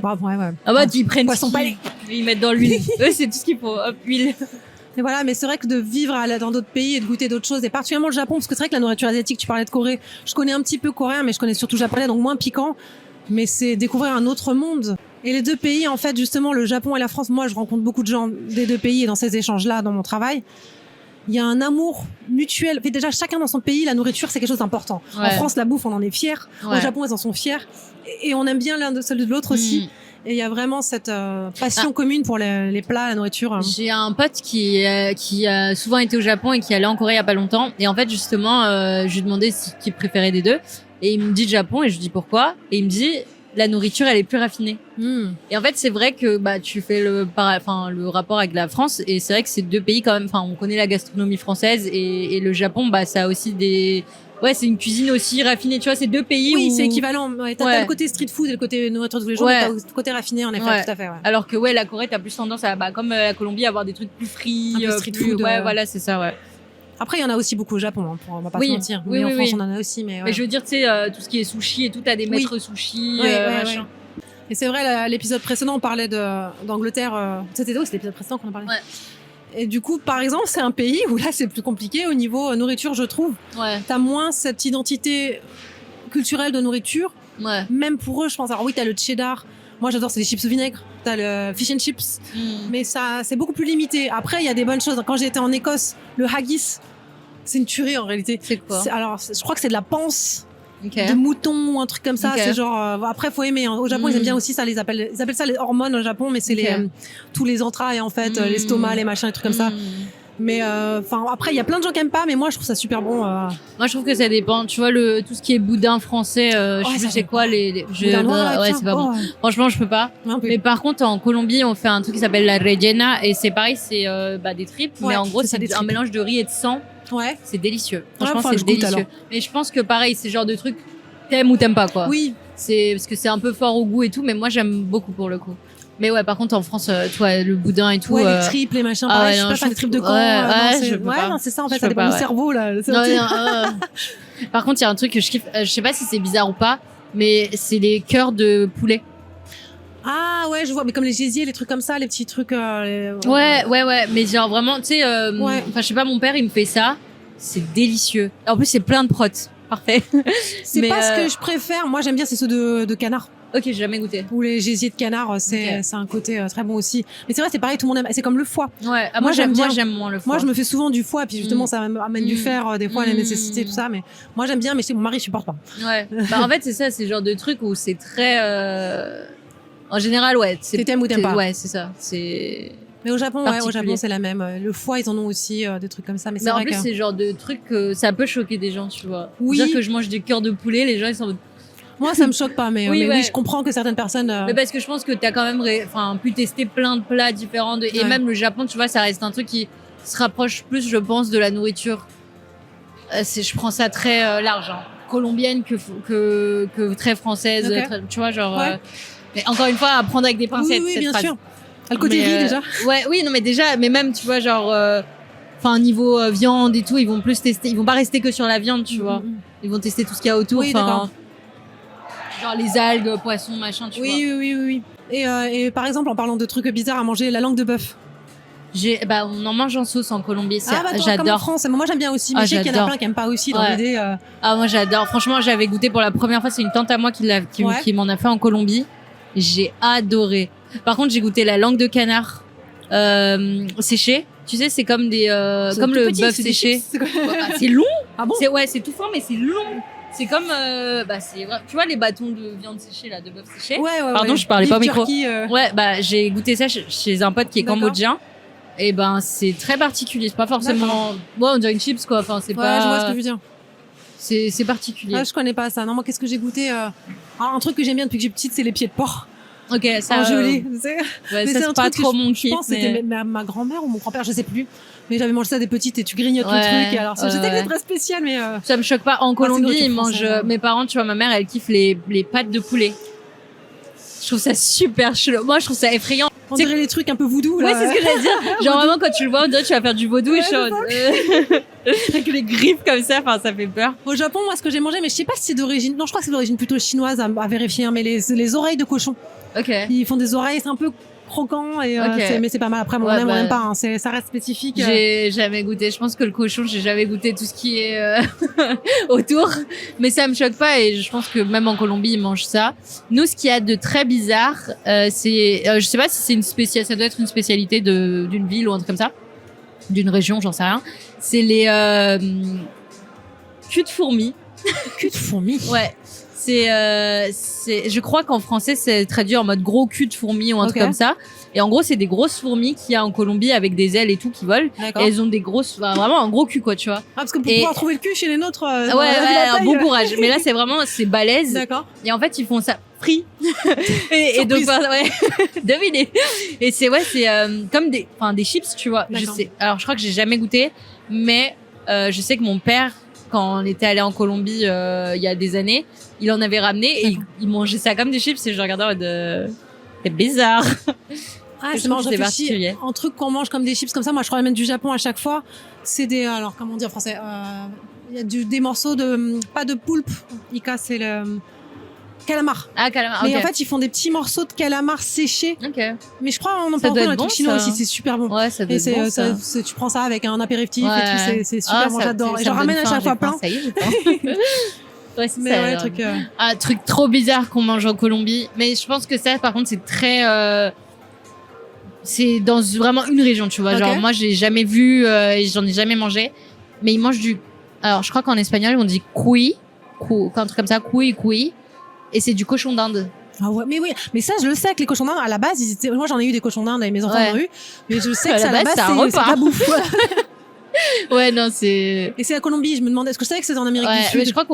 Bah, ouais. Ah bah, ils prennent Poisson ce qu'ils- palais. Ils mettent dans l'huile. Eux, c'est tout ce qu'il faut. Hop, huile. Et voilà, mais c'est vrai que de vivre dans d'autres pays et de goûter d'autres choses, et particulièrement le Japon, parce que c'est vrai que la nourriture asiatique, tu parlais de Corée, je connais un petit peu coréen, mais je connais surtout japonais, donc moins piquant. Mais c'est découvrir un autre monde. Et les deux pays, en fait, justement, le Japon et la France, moi, je rencontre beaucoup de gens des deux pays et dans ces échanges-là, dans mon travail. Il y a un amour mutuel. En fait, déjà, chacun dans son pays, la nourriture, c'est quelque chose d'important. Ouais. En France, la bouffe, on en est fiers. Ouais. Au Japon, ils en sont fiers. Et on aime bien l'un de celui de l'autre aussi. Mm. Et il y a vraiment cette passion commune pour les plats, la nourriture. J'ai un pote qui a souvent été au Japon et qui allait en Corée il y a pas longtemps. Et en fait, justement, je lui ai demandé ce qu'il préférait des deux. Et il me dit le Japon et je lui dis pourquoi. Et il me dit la nourriture, elle est plus raffinée. Mm. Et en fait, c'est vrai que bah tu fais le rapport avec la France et c'est vrai que c'est deux pays quand même. Enfin, on connaît la gastronomie française et le Japon, bah ça a aussi c'est une cuisine aussi raffinée. Tu vois, c'est deux pays. Oui, où... c'est équivalent. Ouais, t'as le côté street food et le côté nourriture de tous les jours, Ouais. mais t'as le côté raffiné, en effet, Ouais. tout à fait. Ouais. Alors que la Corée, t'as plus tendance à comme la Colombie, avoir des trucs plus frits, Un peu street food, Ouais, voilà, c'est ça, ouais. Après, il y en a aussi beaucoup au Japon, hein, on va pas Oui. se mentir. Oui, Mais oui, en France, oui. on en a aussi. Mais, ouais. Mais je veux dire, tu sais, tout ce qui est sushi et tout, t'as des maîtres sushi, Ouais, machin. Et c'est vrai, l'épisode précédent, on parlait d'Angleterre. C'était l'épisode précédent qu'on en parlait. Ouais. Et du coup, par exemple, c'est un pays où là, c'est plus compliqué au niveau nourriture, je trouve. Ouais, T'as moins cette identité culturelle de nourriture. ouais. Même pour eux, je pense. Alors oui, t'as le cheddar. Moi, j'adore, c'est des chips au vinaigre. T'as le fish and chips. Mm. Mais ça, c'est beaucoup plus limité. Après, il y a des bonnes choses. Quand j'ai été en Écosse, le haggis, c'est une tuerie en réalité. C'est quoi? Alors, je crois que c'est de la panse Ok. de mouton ou un truc comme ça. Ok. C'est genre. Après, faut aimer. Hein. Au Japon, ils aiment bien aussi ça. Ils appellent ça les hormones au Japon, mais c'est Ok. tous les entrailles en fait, l'estomac, les machins, les trucs comme ça. Mm. Mais enfin, après, il y a plein de gens qui aiment pas, mais moi, je trouve ça super bon. Moi, je trouve que ça dépend. Tu vois, tout ce qui est boudin français, je sais ça plus c'est quoi Boudin noir, là, ouais, tiens. c'est pas bon. Oh, Franchement, je peux pas. un peu. Mais par contre, en Colombie, on fait un truc qui s'appelle la rellena et c'est pareil, c'est des tripes, Ouais, mais en gros, c'est ça, des c'est un tripes. mélange de riz et de sang. Ouais. C'est délicieux. Franchement, faudra que c'est je goûte, délicieux. alors. Mais je pense que pareil, c'est le genre de truc t'aimes ou t'aimes pas quoi. Oui. C'est parce que c'est un peu fort au goût et tout, mais moi j'aime beaucoup pour le coup. Mais ouais, par contre en France, tu vois, le boudin et tout. Ouais, les tripes, les machins, ah pareil. ouais, je suis non, pas je fan des trouve- tripes de camp. ouais, non, je peux pas. non, c'est ça en fait, Je ça peux dépend pas, du ouais. cerveau là. Non, Par contre, il y a un truc que je kiffe. Je sais pas si c'est bizarre ou pas, mais c'est les cœurs de poulet. Ah ouais, je vois, mais comme les gésiers, les trucs comme ça, les petits trucs. Ouais. Mais genre vraiment, tu sais, Ouais. enfin je sais pas, mon père il me fait ça, c'est délicieux. En plus c'est plein de protes, parfait. C'est Mais, pas ce que je préfère. Moi, j'aime bien, c'est ceux de canard. Ok, j'ai jamais goûté. Ou les gésiers de canard, c'est Ok. un côté très bon aussi. Mais c'est vrai, c'est pareil, tout le monde aime. C'est comme le foie. Ouais, Moi, moi j'aime bien. j'aime moins le foie. Moi, je me fais souvent du foie, puis justement, Mm. ça amène du Mm. fer, des fois, la Mm. nécessité, tout ça. Mais moi, j'aime bien, mais je sais que mon mari supporte pas. Ouais. Bah, en fait, c'est ça, c'est le genre de truc où c'est très. En général, ouais. T'aimes ou t'aimes pas. Ouais, c'est ça. C'est. Mais au Japon, Particulier. c'est la même. Le foie, ils en ont aussi des trucs comme ça. Mais c'est Mais en vrai plus, que. c'est le genre de truc que ça peut choquer des gens, tu vois. Oui. Dire que je mange du cœur de poulet, les gens ils sont en mode, Moi, ça me choque pas, mais Oui, oui, ouais. je comprends que certaines personnes. Mais parce que je pense que t'as quand même pu tester plein de plats différents. Et Ouais. même le Japon, tu vois, ça reste un truc qui se rapproche plus, je pense, de la nourriture. Je prends ça très large, hein. Colombienne que très française. Ok. Tu vois, genre. Ouais. Mais encore une fois, à prendre avec des pincettes. Oui, cette bien phrase. sûr. Le côté Mais, riz, déjà. Ouais, oui, non, mais déjà, mais même, tu vois, genre. Niveau viande et tout, ils vont plus tester. Ils vont pas rester que sur la viande, tu vois. Ils vont tester tout ce qu'il y a autour. Oui, enfin, d'accord. Genre les algues, poissons, machin, tu vois. Oui. Et par exemple, en parlant de trucs bizarres à manger, la langue de bœuf. On en mange en sauce en Colombie. Comme en J'adore. France. Moi, j'aime bien aussi. Mais je sais qu'il y en a plein qui n'aiment pas aussi dans l'idée. Ah, moi, j'adore. Franchement, j'avais goûté pour la première fois. C'est une tante à moi qui m'en a fait en Colombie. J'ai adoré. Par contre, j'ai goûté la langue de canard séchée. Tu sais, c'est comme comme le bœuf séché. C'est long. Ah bon? C'est tout fin, mais c'est long. C'est comme, tu vois les bâtons de viande séchée là, de bœuf séché. Pardon, je parlais pas au micro. Ouais, j'ai goûté ça chez un pote qui est cambodgien. Et c'est très particulier. C'est pas forcément. Ouais, on dirait une chips quoi. Enfin, c'est pas. Je vois ce que tu veux dire. C'est particulier. Ah, je connais pas ça. Non, moi, qu'est-ce que j'ai goûté un truc que j'aime bien depuis que j'ai petite, c'est les pieds de porc. Ok, ça. Gelé. Ouais, ça c'est pas trop mon kiff. Je pense que c'était ma grand-mère ou mon grand-père, je sais plus. Mais j'avais mangé ça des petites et tu grignotes le truc. Et alors, je sais que c'est très spécial, mais. Ça me choque pas. En Colombie, ils mangent. Mes parents, tu vois, ma mère, elle kiffe les pâtes de poulet. Je trouve ça super chelou. Moi, je trouve ça effrayant. On dirait les trucs un peu voodoo, là. Ouais, c'est ce que j'allais dire. Genre, vraiment, quand tu le vois, on dirait que tu vas faire du vaudou et chaud. Avec les griffes comme ça, enfin, ça fait peur. Au Japon, moi, ce que j'ai mangé, mais je sais pas si c'est d'origine. Non, je crois que c'est d'origine plutôt chinoise à vérifier, hein, mais les oreilles de cochon. Ok. Ils font des oreilles, c'est un peu croquant et mais c'est pas mal. Après, on aime ou on aime pas. Hein, ça reste spécifique. J'ai jamais goûté. Je pense que le cochon, j'ai jamais goûté tout ce qui est autour, mais ça me choque pas et je pense que même en Colombie, ils mangent ça. Nous, ce qu'il y a de très bizarre, c'est, je sais pas si c'est ça doit être une spécialité d'une ville ou un truc comme ça, d'une région, j'en sais rien. C'est les culs de fourmis. Cul de fourmi. Ouais. Je crois qu'en français, c'est traduit en mode gros cul de fourmi ou un truc comme ça. Et en gros, c'est des grosses fourmis qu'il y a en Colombie avec des ailes et tout qui volent. Et elles ont des grosses, vraiment un gros cul, quoi, tu vois. Ah, parce que pour pouvoir trouver le cul chez les nôtres. Bon courage. Mais là, c'est balèze. D'accord. Et en fait, ils font ça frit. et donc, devinez. Et c'est comme des chips, tu vois. Alors, je crois que j'ai jamais goûté, mais je sais que mon père, quand on était allé en Colombie il y a des années, il en avait ramené et il mangeait ça comme des chips et je regardais en mode c'est bizarre. Ah, c'est particulier. Un truc qu'on mange comme des chips comme ça, moi je crois même du Japon à chaque fois, c'est alors comment dire en français, il y a des morceaux pas de poulpe, Ika, c'est le calamar. Ah, calamar. Mais en fait, ils font des petits morceaux de calamar séchés. Ok. Mais je crois on en parle dans les trucs chinois aussi, c'est super bon. Ouais, ça doit être bon, ça. Tu prends ça avec un apéritif et tout, c'est super bon, j'adore. Et j'en ramène à chaque fois plein. Ça y est, j'ai faim. Ouais, c'est ça. Ouais, truc. Truc trop bizarre qu'on mange en Colombie. Mais je pense que ça, par contre, c'est très. C'est dans vraiment une région, tu vois. Genre, moi, j'ai jamais vu et j'en ai jamais mangé. Mais ils mangent Alors, je crois qu'en espagnol, on dit cuy. Un truc comme ça, cuy. Et c'est du cochon d'Inde. Ah ouais, mais oui, mais ça je le sais que les cochons d'Inde à la base, moi j'en ai eu des cochons d'Inde et mes enfants en ont eu, mais je sais que ça à la base c'est la bouffe. Ouais, non, c'est. Et c'est la Colombie, je me demandais, est-ce que je savais que c'était en Amérique du Sud? Mais je crois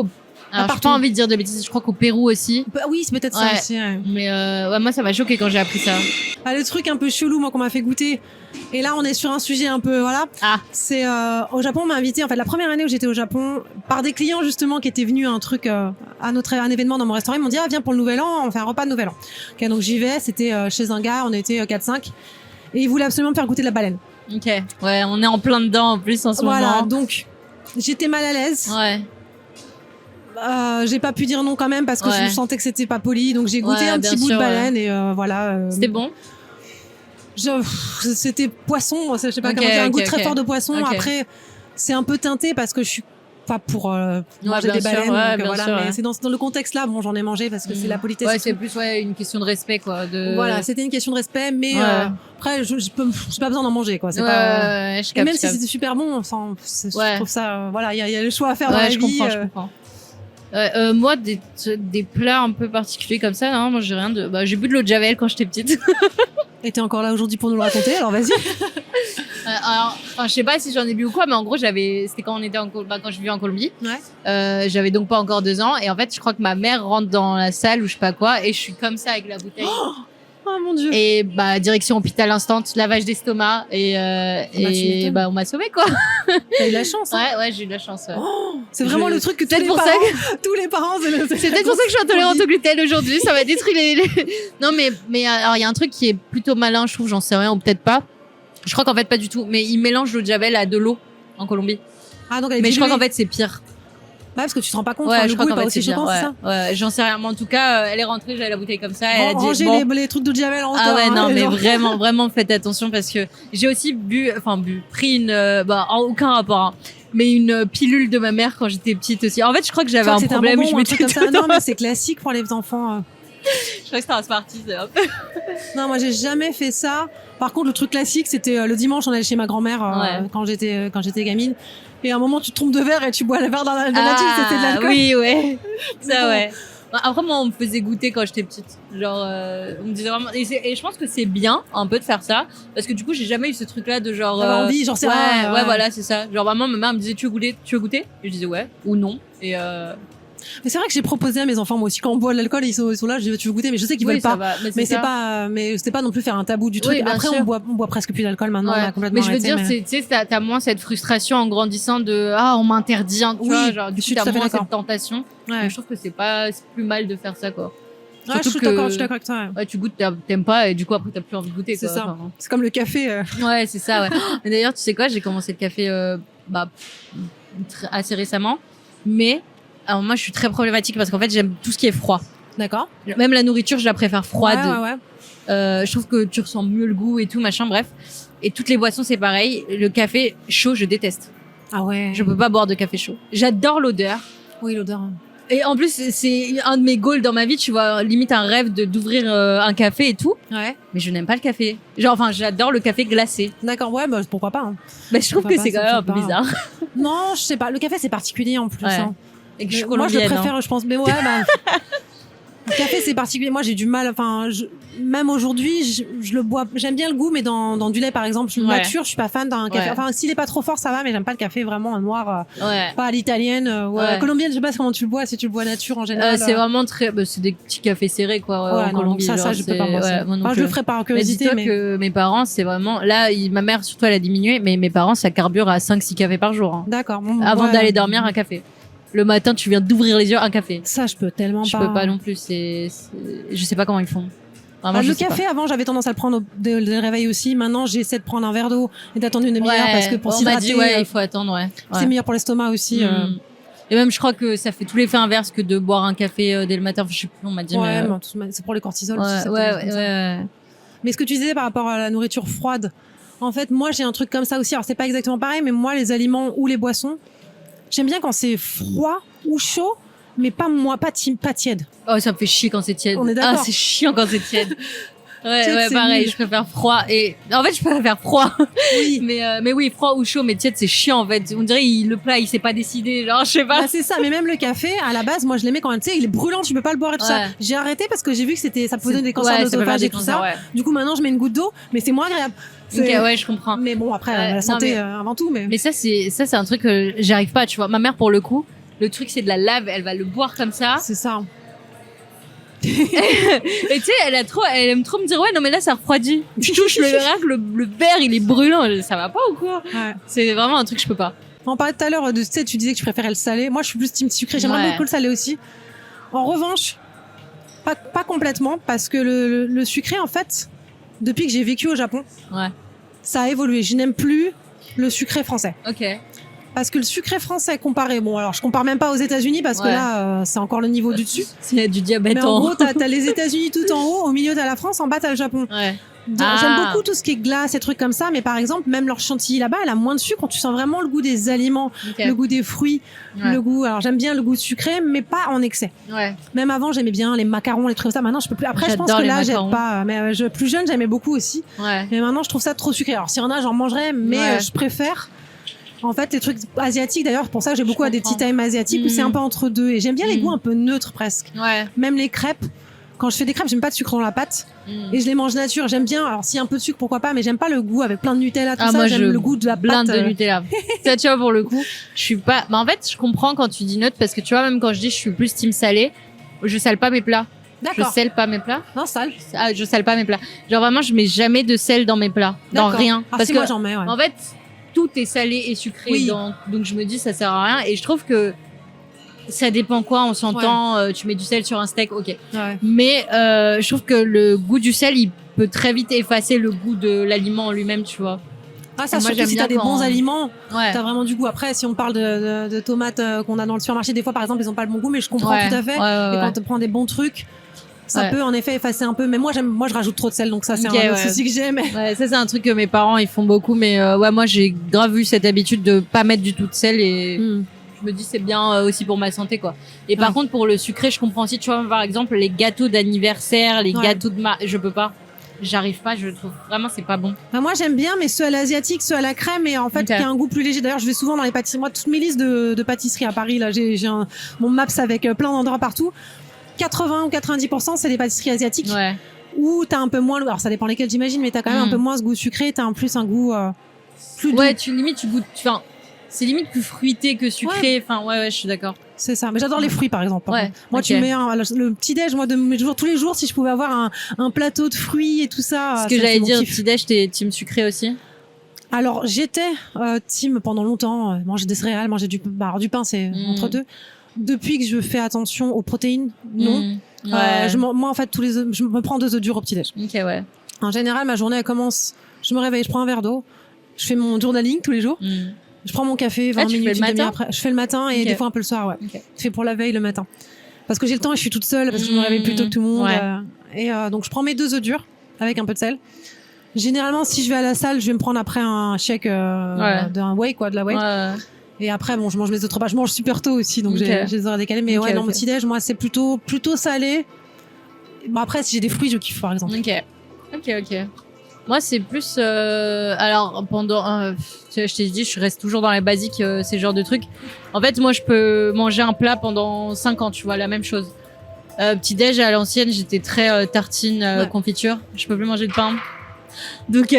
alors, j'ai pas envie de dire de bêtises, je crois qu'au Pérou aussi. Oui, c'est peut-être ça aussi. Ouais. Mais moi ça m'a choqué quand j'ai appris ça. Le truc un peu chelou, moi qu'on m'a fait goûter. Et là, on est sur un sujet un peu, voilà. C'est au Japon, on m'a invité. En fait, la première année où j'étais au Japon, par des clients justement qui étaient venus à un truc, un événement dans mon restaurant, ils m'ont dit viens pour le Nouvel An, on fait un repas de Nouvel An. Ok, donc j'y vais. C'était chez un gars, on était 4-5, et ils voulaient absolument me faire goûter de la baleine. Ok. Ouais, on est en plein dedans en plus en ce moment. Voilà, donc j'étais mal à l'aise. Ouais. J'ai pas pu dire non quand même parce que je sentais que c'était pas poli, donc j'ai goûté un petit bout de baleine et voilà. C'était bon. C'était poisson, je sais pas comment dire, un goût très fort de poisson. Après, c'est un peu teinté parce que je suis pas pour manger des baleines, donc, voilà. Mais c'est dans le contexte là, bon, j'en ai mangé parce que c'est la politesse. Ouais, c'est plus une question de respect quoi. Voilà, c'était une question de respect, mais après, j'ai pas besoin d'en manger quoi. C'est pas. Et même si c'était super bon, je trouve ça, voilà, il y a le choix à faire dans la vie. Je comprends. Moi, des plats un peu particuliers comme ça, non, moi j'ai rien de. J'ai bu de l'eau de javel quand j'étais petite. Et t'es encore là aujourd'hui pour nous le raconter, alors vas-y. Je sais pas si j'en ai bu ou quoi, mais en gros, c'était quand on était quand je vivais en Colombie. Ouais. J'avais donc pas encore 2 ans, et en fait, je crois que ma mère rentre dans la salle ou je sais pas quoi, et je suis comme ça avec la bouteille. Oh mon Dieu. Et direction hôpital instant, lavage d'estomac et on m'a sauvée quoi. T'as eu la chance. Hein. Ouais, j'ai eu de la chance. C'est vraiment le truc que tous les parents. C'est peut-être pour ça que je suis intolérante au gluten aujourd'hui. Ça m'a détruit les. Non mais alors il y a un truc qui est plutôt malin, je trouve. J'en sais rien ou peut-être pas. Je crois qu'en fait pas du tout. Mais ils mélangent l'eau de javel à de l'eau en Colombie. Ah donc. Mais je crois qu'en fait c'est pire. parce que tu te rends pas compte. Ouais, le je goût crois est qu'en pas fait aussi c'est bien. choquant, c'est Ouais, ça. ouais, j'en sais rien. Mais en tout cas, elle est rentrée, j'avais la bouteille comme ça. Elle a dit Ranger bon. les trucs de Javel en hauteur. Ah ouais, non, hein, mais genre. vraiment, faites attention parce que j'ai aussi pris une, en aucun rapport, hein, mais une pilule de ma mère quand j'étais petite aussi. En fait, je crois que Je j'avais crois un que c'était problème, bonbon je ou un truc mettais comme ça. dedans. Non, mais c'est classique pour les enfants. Je crois que c'était un Smarties, hop. Non, moi j'ai jamais fait ça. Par contre, le truc classique, c'était le dimanche, on allait chez ma grand-mère Ouais. quand j'étais gamine. Et à un moment, tu te trompes de verre et tu bois le verre dans la nature, c'était de l'alcool. Oui, ouais. Ça, bon. ouais. Après, moi, on me faisait goûter quand j'étais petite. Genre, on me disait vraiment. Et je pense que c'est bien, un peu, de faire ça. Parce que du coup, j'ai jamais eu ce truc-là de genre. D'avoir envie, genre, c'est ouais, rare, ouais, voilà, c'est ça. Genre, vraiment, ma mère me disait, tu veux goûter? Et je disais, ouais, ou non. Et Mais c'est vrai que j'ai proposé à mes enfants, moi aussi, quand on boit de l'alcool, ils sont là, je dis, tu veux goûter, mais je sais qu'ils oui, veulent ça pas. va, Mais ça. c'était pas non plus faire un tabou du truc. Oui, bien Après, sûr. on boit presque plus d'alcool maintenant, Ouais. on a complètement Mais je veux arrêté, dire, mais- tu sais, t'as moins cette frustration en grandissant de on m'interdit, tu Oui, vois, genre, du je coup, suis t'as tout à fait moins d'accord. cette tentation. Ouais. Mais je trouve que c'est plus mal de faire ça, quoi. Ouais, je suis Surtout d'accord, que- je suis d'accord avec toi. ouais. Ouais, tu goûtes, t'aimes pas, et du coup, après, t'as plus envie de goûter, C'est quoi. ça. Enfin, C'est comme le café. ouais, c'est ça, ouais. Mais d'ailleurs, tu sais quoi, j'ai commencé le café, assez récemment. Mais, alors moi, je suis très problématique parce qu'en fait, j'aime tout ce qui est froid. D'accord. Même la nourriture, je la préfère froide. Ouais. Je trouve que tu ressens mieux le goût et tout, machin, bref. Et toutes les boissons, c'est pareil. Le café chaud, je déteste. Ah ouais. Je peux pas boire de café chaud. J'adore l'odeur. Oui, l'odeur. Et en plus, c'est un de mes goals dans ma vie, tu vois, limite un rêve d'ouvrir un café et tout. Ouais. Mais je n'aime pas le café. Genre, enfin, j'adore le café glacé. D'accord, ouais, bah, pourquoi pas. Hein. Mais je trouve Pourquoi que pas, c'est ça quand me même un fait peu pas. bizarre. Non, je sais pas. Le café, c'est particulier en plus. Ouais. Hein. Et que je suis Moi, je le colombienne, préfère, hein. je pense. Mais ouais, bah. Le café, c'est particulier. Moi, j'ai du mal. Enfin, même aujourd'hui, je le bois. J'aime bien le goût, mais dans du lait, par exemple, Ouais. nature, je suis pas fan d'un café. Ouais. Enfin, s'il est pas trop fort, ça va, mais j'aime pas le café vraiment en noir. Ouais. Pas à l'italienne. Ouais. Colombienne, je sais pas comment tu le bois. Si tu le bois nature en général. C'est vraiment très, c'est des petits cafés serrés, quoi, Ouais, en non, donc Colombie. ça, genre, je peux pas moi. ouais, moi non Enfin, je plus. le ferai par Mais curiosité, dis-toi mais. que mes parents, c'est vraiment, là, ma mère, surtout, elle a diminué, mais mes parents, ça carbure à 5-6 cafés par jour, hein. D'accord. Bon, Avant ouais. d'aller dormir, un café. Le matin, tu viens d'ouvrir les yeux, un café. Ça, je peux tellement Je pas. peux pas non plus, je sais pas comment ils font. Vraiment, Ah, je le sais café, avant, j'avais tendance à le prendre dès le réveil aussi. Maintenant, j'essaie de prendre un verre d'eau et d'attendre une pas. demi-heure parce que pour on m'a s'hydrater, dit, ouais, il faut attendre, ouais. c'est meilleur pour l'estomac aussi. Mm. Et même, je crois que ça fait tout l'effet inverse que de boire un café dès le matin. Enfin, je sais plus, on m'a dit, Ouais, mais. mais c'est pour les cortisols Ouais, aussi. ça ouais, peut être comme ça. ouais. Mais ce que tu disais par rapport à la nourriture froide, en fait, moi, j'ai un truc comme ça aussi. Alors, c'est pas exactement pareil, mais moi, les aliments ou les boissons, j'aime bien quand c'est froid ou chaud, mais pas tiède. Oh, ça me fait chier quand c'est tiède. On est d'accord. Ah, c'est chiant quand c'est tiède. Ouais, Tiède, ouais, c'est pareil, nul. je préfère froid et, en fait, je préfère froid. Oui. Mais oui, froid ou chaud, mais tiède, c'est chiant, en fait. On dirait, le plat, il s'est pas décidé, genre, je sais pas. Bah, c'est ça, mais même le café, à la base, moi je l'aimais quand même, tu sais, il est brûlant, tu peux pas le boire et tout Ouais. ça. J'ai arrêté parce que j'ai vu que ça posait des cancers Ouais, ça peut faire d'œsophage des et tout cancers, ça. ouais. Du coup, maintenant, je mets une goutte d'eau, mais c'est moins agréable. Ok, C'est- ouais, je comprends. Mais bon, après, Ouais, la non, santé mais- avant tout, mais. Mais ça, c'est un truc que j'arrive pas, tu vois. Ma mère, pour le coup, le truc, c'est de la lave, elle va le boire comme ça. C'est ça. Et tu sais, elle aime trop me dire, ouais, non, mais là, ça refroidit. Je touche le rack, le verre, il est brûlant. Ça va pas ou quoi? Ouais. C'est vraiment un truc que je peux pas. On parlait tout à l'heure de, tu sais, tu disais que tu préférais le salé. Moi, je suis plus team sucré. J'aimerais Ouais. beaucoup le salé aussi. En revanche, pas complètement, parce que le sucré, en fait, depuis que j'ai vécu au Japon, Ouais. ça a évolué. Je n'aime plus le sucré français. Ok. Parce que le sucré français comparé, bon, alors je compare même pas aux États-Unis parce que Ouais. là, c'est encore le niveau du dessus. C'est du diabète Mais en gros, t'as les États-Unis tout en haut, au milieu t'as la France, en bas t'as le Japon. Ouais. Donc, Ah. J'aime beaucoup tout ce qui est glace et trucs comme ça, mais par exemple, même leur chantilly là-bas, elle a moins de sucre. Tu sens vraiment le goût des aliments, Ok. le goût des fruits, Ouais. le goût. Alors j'aime bien le goût sucré, mais pas en excès. Ouais. Même avant, j'aimais bien les macarons, les trucs comme ça. Maintenant, je peux plus. Après, je pense J'adore que les là, j'aime macarons. pas. Mais plus jeune, j'aimais beaucoup aussi. Ouais. Mais maintenant, je trouve ça trop sucré. Alors, s'il y en a, j'en mangerais, mais Ouais. je préfère. En fait, les trucs asiatiques, d'ailleurs, pour ça, j'ai beaucoup à des comprends. tea time asiatiques où c'est un peu entre deux. Et j'aime bien les Mm. goûts un peu neutres presque. Ouais. Même les crêpes. Quand je fais des crêpes, j'aime pas de sucre dans la pâte. Et je les mange nature. J'aime bien. Alors, s'il y a un peu de sucre, pourquoi pas, mais j'aime pas le goût avec plein de Nutella, tout Ah, ça. moi, J'aime je le goût de la blinde pâte. de Nutella. Ça, tu vois, pour le coup, je suis pas. Mais en fait, je comprends quand tu dis neutre parce que tu vois, même quand je dis je suis plus team salé, je sale pas mes plats. Je D'accord. sale pas mes plats. Non, sale. Ah, je sale pas mes plats. Genre vraiment, je mets jamais de sel dans mes plats. Dans D'accord. rien. Ah, Parce si, que, moi, j'en mets, ouais. en fait, tout est salé et sucré. Oui. Donc, je me dis, ça sert à rien. Et je trouve que ça dépend quoi, on s'entend. Tu mets du sel sur un steak, ok. Ouais. Mais je trouve que le goût du sel, il peut très vite effacer le goût de l'aliment en lui-même, tu vois. Ah, ça, Moi, surtout j'aime si t'as bien des bons aliments, Ouais. t'as vraiment du goût. Après, si on parle de tomates qu'on a dans le supermarché, des fois, par exemple, ils ont pas le bon goût, mais je comprends Ouais. tout à fait. Ouais. Et quand tu prends des bons trucs, ça Ouais. peut en effet effacer un peu. Mais moi, je rajoute trop de sel, donc ça, c'est Ok, un autre ouais. souci que j'ai. Mais... Ouais, ça c'est un truc que mes parents ils font beaucoup, mais ouais, moi j'ai grave eu cette habitude de pas mettre du tout de sel et je me dis c'est bien aussi pour ma santé quoi. Et par Ouais. contre pour le sucré, je comprends aussi, tu vois, par exemple les gâteaux d'anniversaire, les Ouais. gâteaux je peux pas. J'arrive pas, je trouve vraiment c'est pas bon. Enfin, moi, j'aime bien, mais ceux à l'asiatique, ceux à la crème, et en fait, Ok. qui a un goût plus léger. D'ailleurs, je vais souvent dans les pâtisseries. Moi, toutes mes listes de pâtisseries à Paris, là, j'ai mon Maps avec plein d'endroits partout. 80 ou 90%, c'est des pâtisseries asiatiques. Ouais. Où t'as un peu moins, alors ça dépend lesquelles j'imagine, mais t'as quand même un peu moins ce goût sucré, t'as en plus un goût plus doux. Ouais, tu goûtes, enfin c'est limite plus fruité que sucré. Enfin ouais, je suis d'accord. C'est ça. Mais j'adore les fruits, par exemple. Ouais. Moi, ok. tu mets le petit déj, moi, de mes jours, tous les jours, si je pouvais avoir un plateau de fruits et tout ça. Ce que ça, j'allais c'est mon dire, kiff. petit déj, t'es team sucré aussi. Alors, j'étais team pendant longtemps, manger des céréales, manger alors, du pain, c'est entre deux. Depuis que je fais attention aux protéines, non. Ouais. Moi, en fait, je me prends 2 œufs durs au petit déj. Ok, ouais. En général, ma journée, elle commence. Je me réveille, je prends un verre d'eau, je fais mon journaling tous les jours. Je prends mon café 20 tu fais minutes, le une demi-heure matin après. Je fais le matin et Ok. des fois un peu le soir, ouais. Ok. Je fais pour la veille le matin. Parce que j'ai le temps et je suis toute seule, parce que je me réveille plus tôt que tout le monde. Ouais. Donc je prends mes 2 œufs durs avec un peu de sel. Généralement, si je vais à la salle, je vais me prendre après un shake d'un whey, quoi, de la whey. Ouais. Et après, bon, je mange mes autres repas. Je mange super tôt aussi, donc Ok. j'ai les horaires décalés. Mais Ok, ouais, non, ok. mon petit-déj, moi, c'est plutôt salé. Bon, après, si j'ai des fruits, je kiffe, par exemple. Ok. Moi, c'est plus. Alors, pendant. Tu vois, je t'ai dit, je reste toujours dans les basiques, ces genres de trucs. En fait, moi, je peux manger un plat pendant 5 ans, tu vois, la même chose. Petit-déj, à l'ancienne, j'étais très tartine, Ouais. confiture. Je peux plus manger de pain. Donc,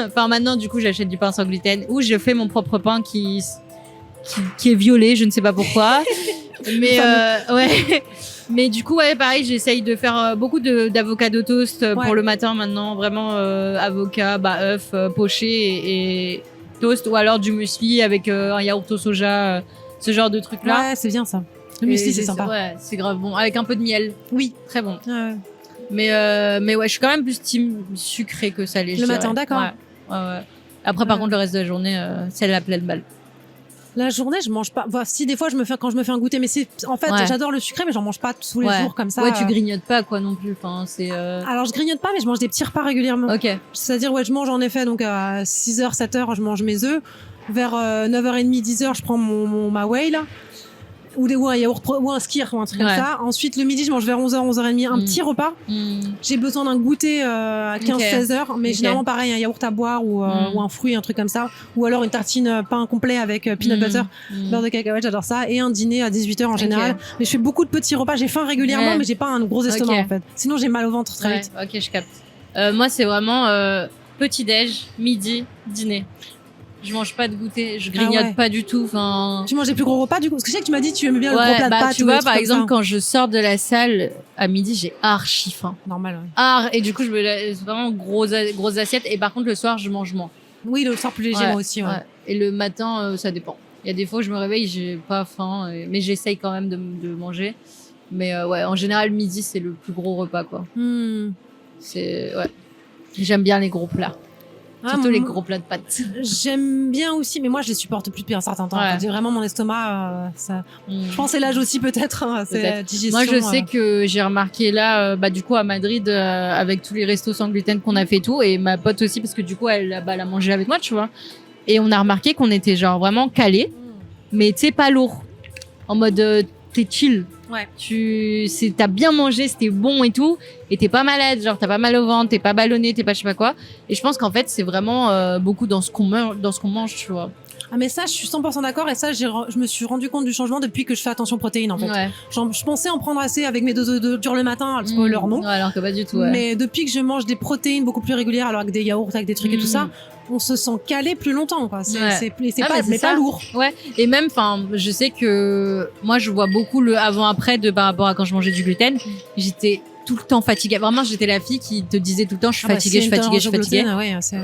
enfin, maintenant, du coup, j'achète du pain sans gluten ou je fais mon propre pain qui est violet, je ne sais pas pourquoi. Mais ouais. Mais du coup, ouais, pareil, j'essaye de faire beaucoup d'avocado toast pour le matin maintenant. Vraiment, avocat, œuf poché et toast. Ou alors du muesli avec un yaourt au soja, ce genre de trucs-là. Ouais, c'est bien ça. Le muesli, c'est sympa. Ouais, c'est grave bon. Avec un peu de miel. Oui. Très bon. Ouais. Mais ouais, je suis quand même plus team sucré que salé. Le matin, d'accord. Ouais. Après, par contre, le reste de la journée, c'est la pleine balle. La journée, je mange pas. Enfin, si des fois quand je me fais un goûter, mais en fait, j'adore le sucré, mais j'en mange pas tous les jours comme ça. Ouais, tu grignotes pas quoi non plus. Enfin, c'est. Alors je grignote pas, mais je mange des petits repas régulièrement. Ok. C'est-à-dire, ouais, je mange en effet, donc à 6h, 7h, je mange mes œufs. Vers 9h30, 10h, je prends ma whey là. Ou un yaourt ou un skyr ou un truc comme ça. Ensuite, le midi, je mange vers 11h, 11h30, un petit repas. J'ai besoin d'un goûter à 15-16h, mais généralement pareil, un yaourt à boire ou un fruit, un truc comme ça. Ou alors une tartine pain complet avec peanut butter, beurre de cacahuète, j'adore ça. Et un dîner à 18h en général. Mais je fais beaucoup de petits repas, j'ai faim régulièrement, mais j'ai pas un gros estomac en fait. Sinon, j'ai mal au ventre très vite. Ok, je capte. Moi, c'est vraiment petit-déj, midi, dîner. Je mange pas de goûter, je grignote pas du tout. Enfin, tu manges des plus gros repas du coup? Parce que je sais que tu m'as dit que tu aimais bien le gros plat de pâtes. Tu vois, par exemple, quand je sors de la salle à midi, j'ai archi faim. Normal, ouais. Et du coup, je me laisse vraiment grosse assiette. Et par contre, le soir, je mange moins. Oui, le soir plus léger, moi aussi. Ouais. Et le matin, ça dépend. Il y a des fois où je me réveille, j'ai pas faim, mais j'essaye quand même de manger. Mais ouais, en général, midi, c'est le plus gros repas, quoi. C'est ouais. J'aime bien les gros plats. Surtout les gros plats de pâtes. J'aime bien aussi, mais moi je les supporte plus depuis un certain temps. C'est vraiment mon estomac. Je pense que c'est l'âge aussi peut-être. C'est digestion. Moi je sais que j'ai remarqué là, du coup à Madrid, avec tous les restos sans gluten qu'on a fait tout, et ma pote aussi parce que du coup elle a mangé avec moi, tu vois. Et on a remarqué qu'on était genre vraiment calés, mais tu sais pas lourd. En mode t'es chill. Ouais. T'as bien mangé, c'était bon et tout, et t'es pas malade, genre t'as pas mal au ventre, t'es pas ballonné, t'es pas je sais pas quoi. Et je pense qu'en fait c'est vraiment beaucoup dans ce qu'on mange, tu vois. Ah mais ça, je suis 100% d'accord, et ça, je me suis rendu compte du changement depuis que je fais attention aux protéines en fait. Ouais. Je pensais en prendre assez avec mes 2 œufs durs le matin, le spoiler non. Ouais, alors que pas du tout. Ouais. Mais depuis que je mange des protéines beaucoup plus régulières, alors avec des yaourts, avec des trucs et tout ça, on se sent calé plus longtemps, quoi. C'est pas lourd. Ouais. Et même, enfin, je sais que moi, je vois beaucoup le avant-après par rapport à quand je mangeais du gluten. J'étais tout le temps fatiguée. Vraiment, j'étais la fille qui te disait tout le temps, je suis fatiguée, je suis fatiguée.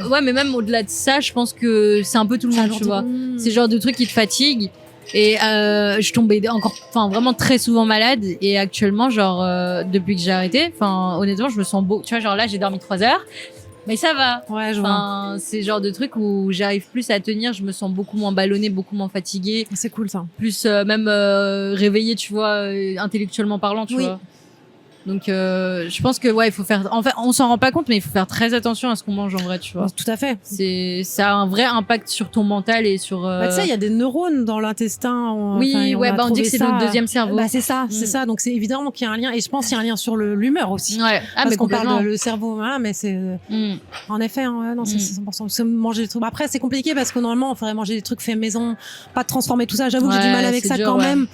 Ouais, mais même au-delà de ça, je pense que c'est un peu tout le monde, tu vois. C'est le genre de truc qui te fatigue. Et je tombais vraiment très souvent malade. Et actuellement, genre, depuis que j'ai arrêté, honnêtement, je me sens beau. Tu vois, genre là, j'ai dormi 3 heures. Mais ça va. Ouais, je vois. Enfin, c'est le genre de truc où j'arrive plus à tenir, je me sens beaucoup moins ballonnée, beaucoup moins fatiguée, C'est cool ça. plus même réveillée, tu vois, intellectuellement parlant, tu Oui. vois. Donc je pense que ouais, il faut faire, en fait, on s'en rend pas compte, mais il faut faire très attention à ce qu'on mange en vrai, tu vois. Tout à fait. Ça a un vrai impact sur ton mental et sur Bah, tu sais, il y a des neurones dans l'intestin. oui, Enfin, ouais, on dit que c'est ça. notre deuxième cerveau. Bah, c'est ça, c'est ça. Donc, c'est évidemment qu'il y a un lien. Et je pense qu'il y a un lien sur l'humeur aussi. Ouais. Parce mais qu'on parle complètement. de le cerveau, voilà, mais c'est, Mm. en effet, hein, ouais, non, c'est 100%. Parce que manger des trucs. Après, c'est compliqué parce que normalement, on ferait manger des trucs faits maison, pas de transformer tout ça. J'avoue que j'ai du Ouais, mal avec c'est ça dur, quand ouais. même.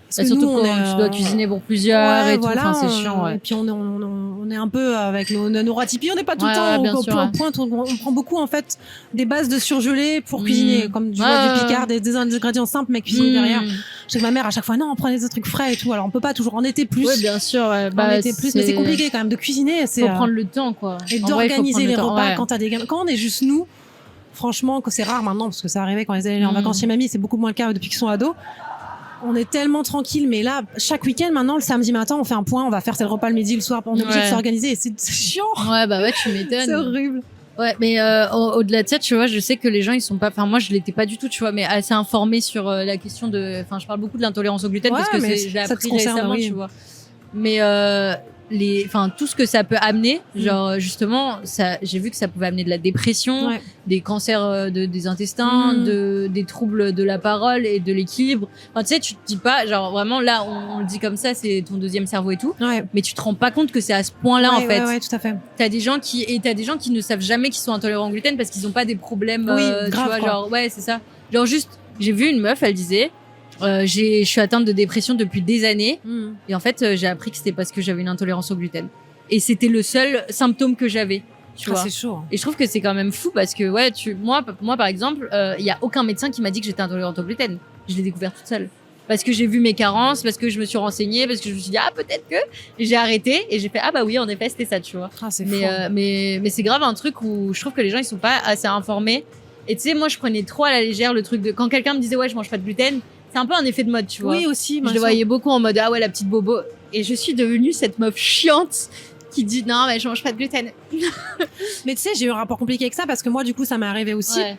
Parce Bah, que surtout nous, on quand est, tu dois cuisiner pour plusieurs ouais, et tout, voilà, enfin, c'est chiant, ouais. Et puis on est un peu avec nos ratifis, on n'est pas tout le Ouais, temps ouais, bien au sûr, ouais. point. On prend beaucoup en fait des bases de surgelés pour cuisiner, comme du picard, des ingrédients simples mais cuisinés derrière. Je sais que ma mère à chaque fois, non, on prenait des trucs frais et tout. Alors on peut pas toujours en été plus. Oui, bien sûr, ouais. En été plus, mais c'est compliqué quand même de cuisiner. C'est faut prendre le temps, quoi. et En vrai, il faut d'organiser prendre le les temps, repas ouais. quand t'as des gamins. Quand on est juste nous, franchement, que c'est rare maintenant parce que ça arrivait quand ils allaient en vacances chez mamie, c'est beaucoup moins le cas depuis qu'ils sont ados. On est tellement tranquille, mais là, chaque week-end, maintenant, le samedi matin, on fait un point, on va faire tel repas le midi, le soir, on est obligé de s'organiser et c'est chiant. Ouais, bah ouais, tu m'étonnes. C'est horrible. Ouais, mais au-delà de ça, tu vois, je sais que les gens, ils sont pas, enfin, moi, je l'étais pas du tout, tu vois, mais assez informés sur la question de, enfin, je parle beaucoup de l'intolérance au gluten Ouais, parce que mais je l'ai ça te appris concerne, récemment, oui. tu vois. Mais enfin, tout ce que ça peut amener, genre, justement, j'ai vu que ça pouvait amener de la dépression, Ouais. des cancers des intestins, des troubles de la parole et de l'équilibre. Enfin, tu sais, tu te dis pas, genre, vraiment, là, on le dit comme ça, c'est ton deuxième cerveau et tout. Ouais. Mais tu te rends pas compte que c'est à ce point-là, en fait. Ouais, tout à fait. T'as des gens qui ne savent jamais qu'ils sont intolérants au gluten parce qu'ils ont pas des problèmes, Oui, tu grave, vois, quoi. genre, ouais, c'est ça. Genre, juste, j'ai vu une meuf, elle disait, je suis atteinte de dépression depuis des années. Et en fait, j'ai appris que c'était parce que j'avais une intolérance au gluten. Et c'était le seul symptôme que j'avais, tu vois. C'est chaud. Hein. Et je trouve que c'est quand même fou parce que, ouais, moi, par exemple, il y a aucun médecin qui m'a dit que j'étais intolérante au gluten. Je l'ai découvert toute seule. Parce que j'ai vu mes carences, parce que je me suis renseignée, parce que je me suis dit, ah, peut-être que. Et j'ai arrêté et j'ai fait, ah, bah oui, en effet, c'était ça, tu vois. Ah, c'est fou. Mais c'est grave un truc où je trouve que les gens, ils sont pas assez informés. Et tu sais, moi, je prenais trop à la légère le truc de quand quelqu'un me disait, ouais, je mange pas de gluten, c'est un peu un effet de mode, tu vois. Oui, aussi. Je le voyais beaucoup en mode, ah ouais, la petite bobo. Et je suis devenue cette meuf chiante qui dit, non, mais je mange pas de gluten. Mais tu sais, j'ai eu un rapport compliqué avec ça parce que moi, du coup, ça m'est arrivé aussi. Ouais.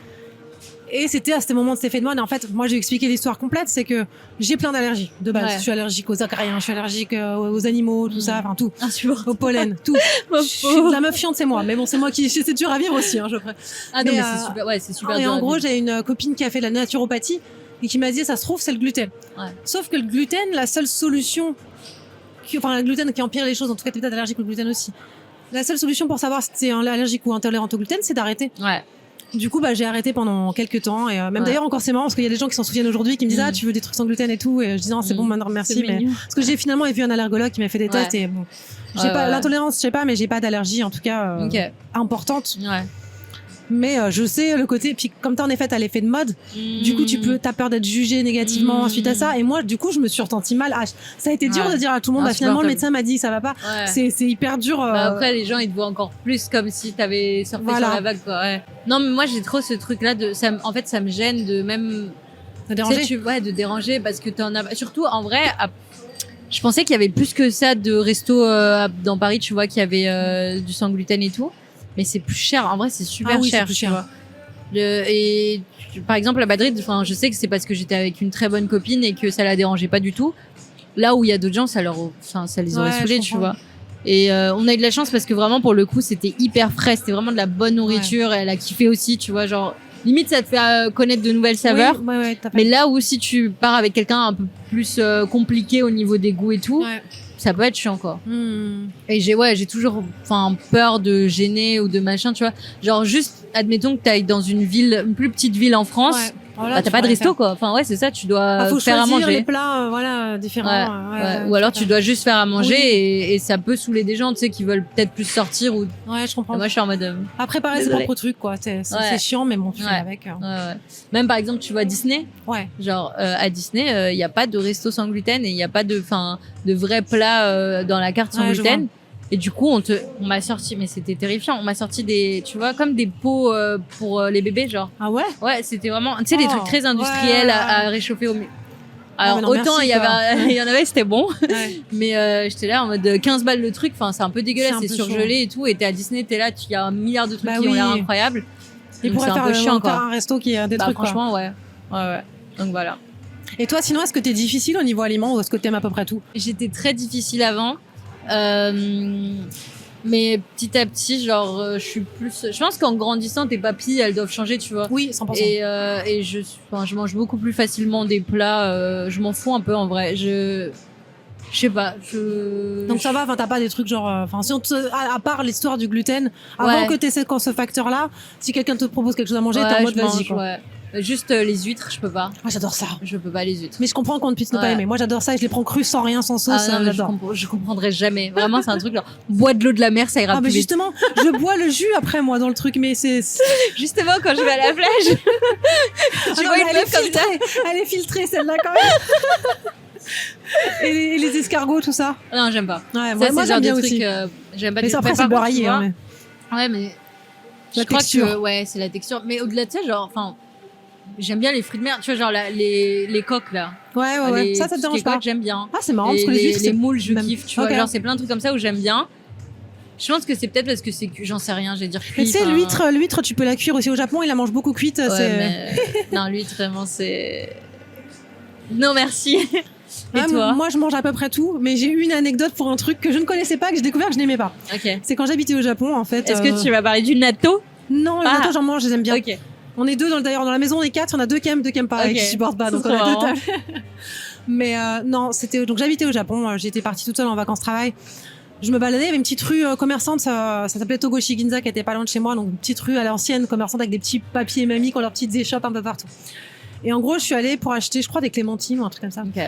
Et c'était à ce moment de cet effet de mode. Et en fait, moi, j'ai expliqué l'histoire complète. C'est que j'ai plein d'allergies de base. Ouais. Je suis allergique aux acariens, je suis allergique aux animaux, tout ça, enfin tout. Insupportable. Au pollen, tout. Ma Je suis pauvre. la meuf chiante, c'est moi. Mais bon, c'est moi qui, c'est dur à vivre aussi, hein, je ferai. Ah non, Mais, mais c'est super, ouais, c'est super Et dur en à gros, vivre. j'ai une copine qui a fait de la naturopathie et qui m'a dit, ça se trouve, c'est le gluten. Ouais. Sauf que le gluten, la seule solution, enfin, le gluten qui empire les choses, en tout cas, t'es peut-être allergique au gluten aussi. La seule solution pour savoir si t'es allergique ou intolérante au gluten, c'est d'arrêter. Ouais. Du coup, bah, j'ai arrêté pendant quelques temps et même Ouais. d'ailleurs encore c'est marrant parce qu'il y a des gens qui s'en souviennent aujourd'hui qui me disent ah tu veux des trucs sans gluten et tout et je dis non c'est bon maintenant merci C'est mais mignon. parce que j'ai finalement vu un allergologue qui m'a fait des tests et bon j'ai pas l'intolérance je sais pas mais j'ai pas d'allergie en tout cas Ok. importante Ouais. mais je sais le côté puis comme t'as en effet t'as l'effet de mode du coup t'as peur d'être jugé négativement suite à ça et moi du coup je me suis ressentie mal ça a été dur Ouais. de dire à tout le monde bah, finalement le Insupportable. médecin m'a dit ça va pas Ouais. c'est hyper dur Bah après, les gens, ils te voient encore plus comme si t'avais surfé Voilà. sur la vague, quoi. Ouais. Non, mais moi, j'ai trop ce truc-là en fait, ça me gêne de même, de déranger. tu sais, ouais, de déranger parce que t'en as, surtout, en vrai, je pensais qu'il y avait plus que ça de resto dans Paris, tu vois, qu'il y avait du sans gluten et tout. Mais c'est plus cher. En vrai, c'est super Ah oui, cher, c'est plus tu cher. vois. Par exemple, à Madrid, enfin, je sais que c'est parce que j'étais avec une très bonne copine et que ça la dérangeait pas du tout. Là où il y a d'autres gens, ça les aurait Ouais, saoulés, je tu comprends. vois. Et on a eu de la chance parce que vraiment, pour le coup, c'était hyper frais. C'était vraiment de la bonne nourriture. Et elle a kiffé aussi, tu vois. Genre, limite, ça te fait connaître de nouvelles saveurs. Oui, ouais, t'as pas- Mais là où si tu pars avec quelqu'un un peu plus compliqué au niveau des goûts et tout, Ouais. ça peut être chiant, quoi. Hmm. Et j'ai toujours peur de gêner ou de machin, tu vois. Genre juste admettons que tu ailles dans une plus petite ville en France, Ouais. Voilà, bah, tu t'as pas de pourrais resto faire. quoi. Enfin ouais, c'est ça, tu dois Faut faire à choisir manger. les plats voilà différents. Ou alors tu dois juste faire à manger Oui. et ça peut saouler des gens, tu sais, qui veulent peut-être plus sortir ou Ouais, je comprends. moi je suis en mode À préparer ses Désolée. propres trucs quoi. C'est Ouais. chiant mais bon tu fais Ouais. avec. ouais. Même par exemple, tu vois Disney, Ouais. genre à Disney, il y a pas de resto sans gluten et il y a pas de vrais plats dans la carte sans Ouais, je gluten. Et du coup, on m'a sorti, mais c'était terrifiant. On m'a sorti tu vois, comme des pots pour les bébés, genre. Ah ouais. Ouais, c'était vraiment, tu sais, des Oh, trucs très industriels ouais. à réchauffer Alors, mais non, autant merci, il y en avait, c'était bon. Ouais. Mais j'étais là en mode 15 balles le truc. Enfin, c'est un peu dégueulasse, C'est un c'est peu surgelé et tout. Et t'es à Disney, t'es là, il y a un milliard de trucs Bah qui ont l'air oui. incroyables. Il Donc, pourrait c'est un faire peu chiant, encore quoi. un resto qui a des Bah, trucs, quoi. franchement, ouais. Donc voilà. Et toi, sinon, est-ce que t'es difficile au niveau aliments ou est-ce que t'aimes à peu près tout? J'étais très difficile avant. Mais petit à petit, genre, je suis plus. Je pense qu'en grandissant, tes papilles, elles doivent changer, tu vois. Oui, 100%. Et je mange beaucoup plus facilement des plats. Je m'en fous un peu en vrai. Je sais pas. Donc ça va, enfin, t'as pas des trucs genre, enfin, si à part l'histoire du gluten, avant Ouais. que t'aies ce facteur-là, si quelqu'un te propose quelque chose à manger, t'es en Ouais, mode je vas-y, mange, quoi. ouais. Juste les huîtres, je peux pas. Ah, j'adore ça. Je peux pas les huîtres. Mais je comprends qu'on ne puisse ne pas Ouais. aimer. Moi, j'adore ça et je les prends crus sans rien, sans sauce. Ah non, mais j'adore. je comprendrai jamais. Vraiment, c'est un truc genre, bois de l'eau de la mer, ça ira Ah, plus mais vite. justement, je bois le jus après, moi, dans le truc, mais c'est. Justement, quand je vais à la plage, Ah tu non, vois mais une elle est meuf comme ça. filtrée. Elle est filtrée, celle-là, quand même. Et les escargots, tout ça. Non, j'aime pas. Ouais, Ça, moi, c'est j'aime le genre bien de aussi. truc, j'aime pas Mais du tout. après, Mais c'est par contre, beurraillé. tu vois, Hein, ouais, mais La je crois texture. que ouais, c'est la texture. Mais au-delà de ça, genre, enfin, j'aime bien les fruits de mer. Tu vois, genre les coques là. Ouais, ouais, ouais. Les- Ça tout te ce qui dérange est pas. coques, j'aime bien. Ah, c'est marrant, Et parce que les huîtres, les c'est moules, je même- kiffe. Tu vois, Ok. genre, c'est plein de trucs comme ça où j'aime bien. Je pense que c'est peut-être parce que c'est que j'en sais rien, j'ai dire Mais cuit. tu sais, enfin, l'huître, tu peux la cuire aussi au Japon, ils la mangent beaucoup cuite. ouais, c'est... mais non, l'huître vraiment c'est. Non merci. Et Ah, toi? moi, je mange à peu près tout, mais j'ai eu une anecdote pour un truc que je ne connaissais pas, que j'ai découvert que je n'aimais pas. Ok. C'est quand j'habitais au Japon, en fait. Est-ce que tu vas parler du natto? Non, Ah. attends, j'en mange, je les aime bien. Ok. On est deux, d'ailleurs, dans la maison, on est quatre, on a deux qui aiment pas, et Ok. qui supportent pas, C'est donc on trop a deux marrant. tables. Mais non, donc j'habitais au Japon, j'étais partie toute seule en vacances-travail. Je me baladais, il y avait une petite rue commerçante, ça s'appelait Togoshi Ginza, qui était pas loin de chez moi, donc une petite rue à l'ancienne, commerçante avec des petits papiers mamie qui ont leurs petites échoppes un peu partout. Et en gros, je suis allée pour acheter, je crois, des clémentines ou un truc comme ça. Ok.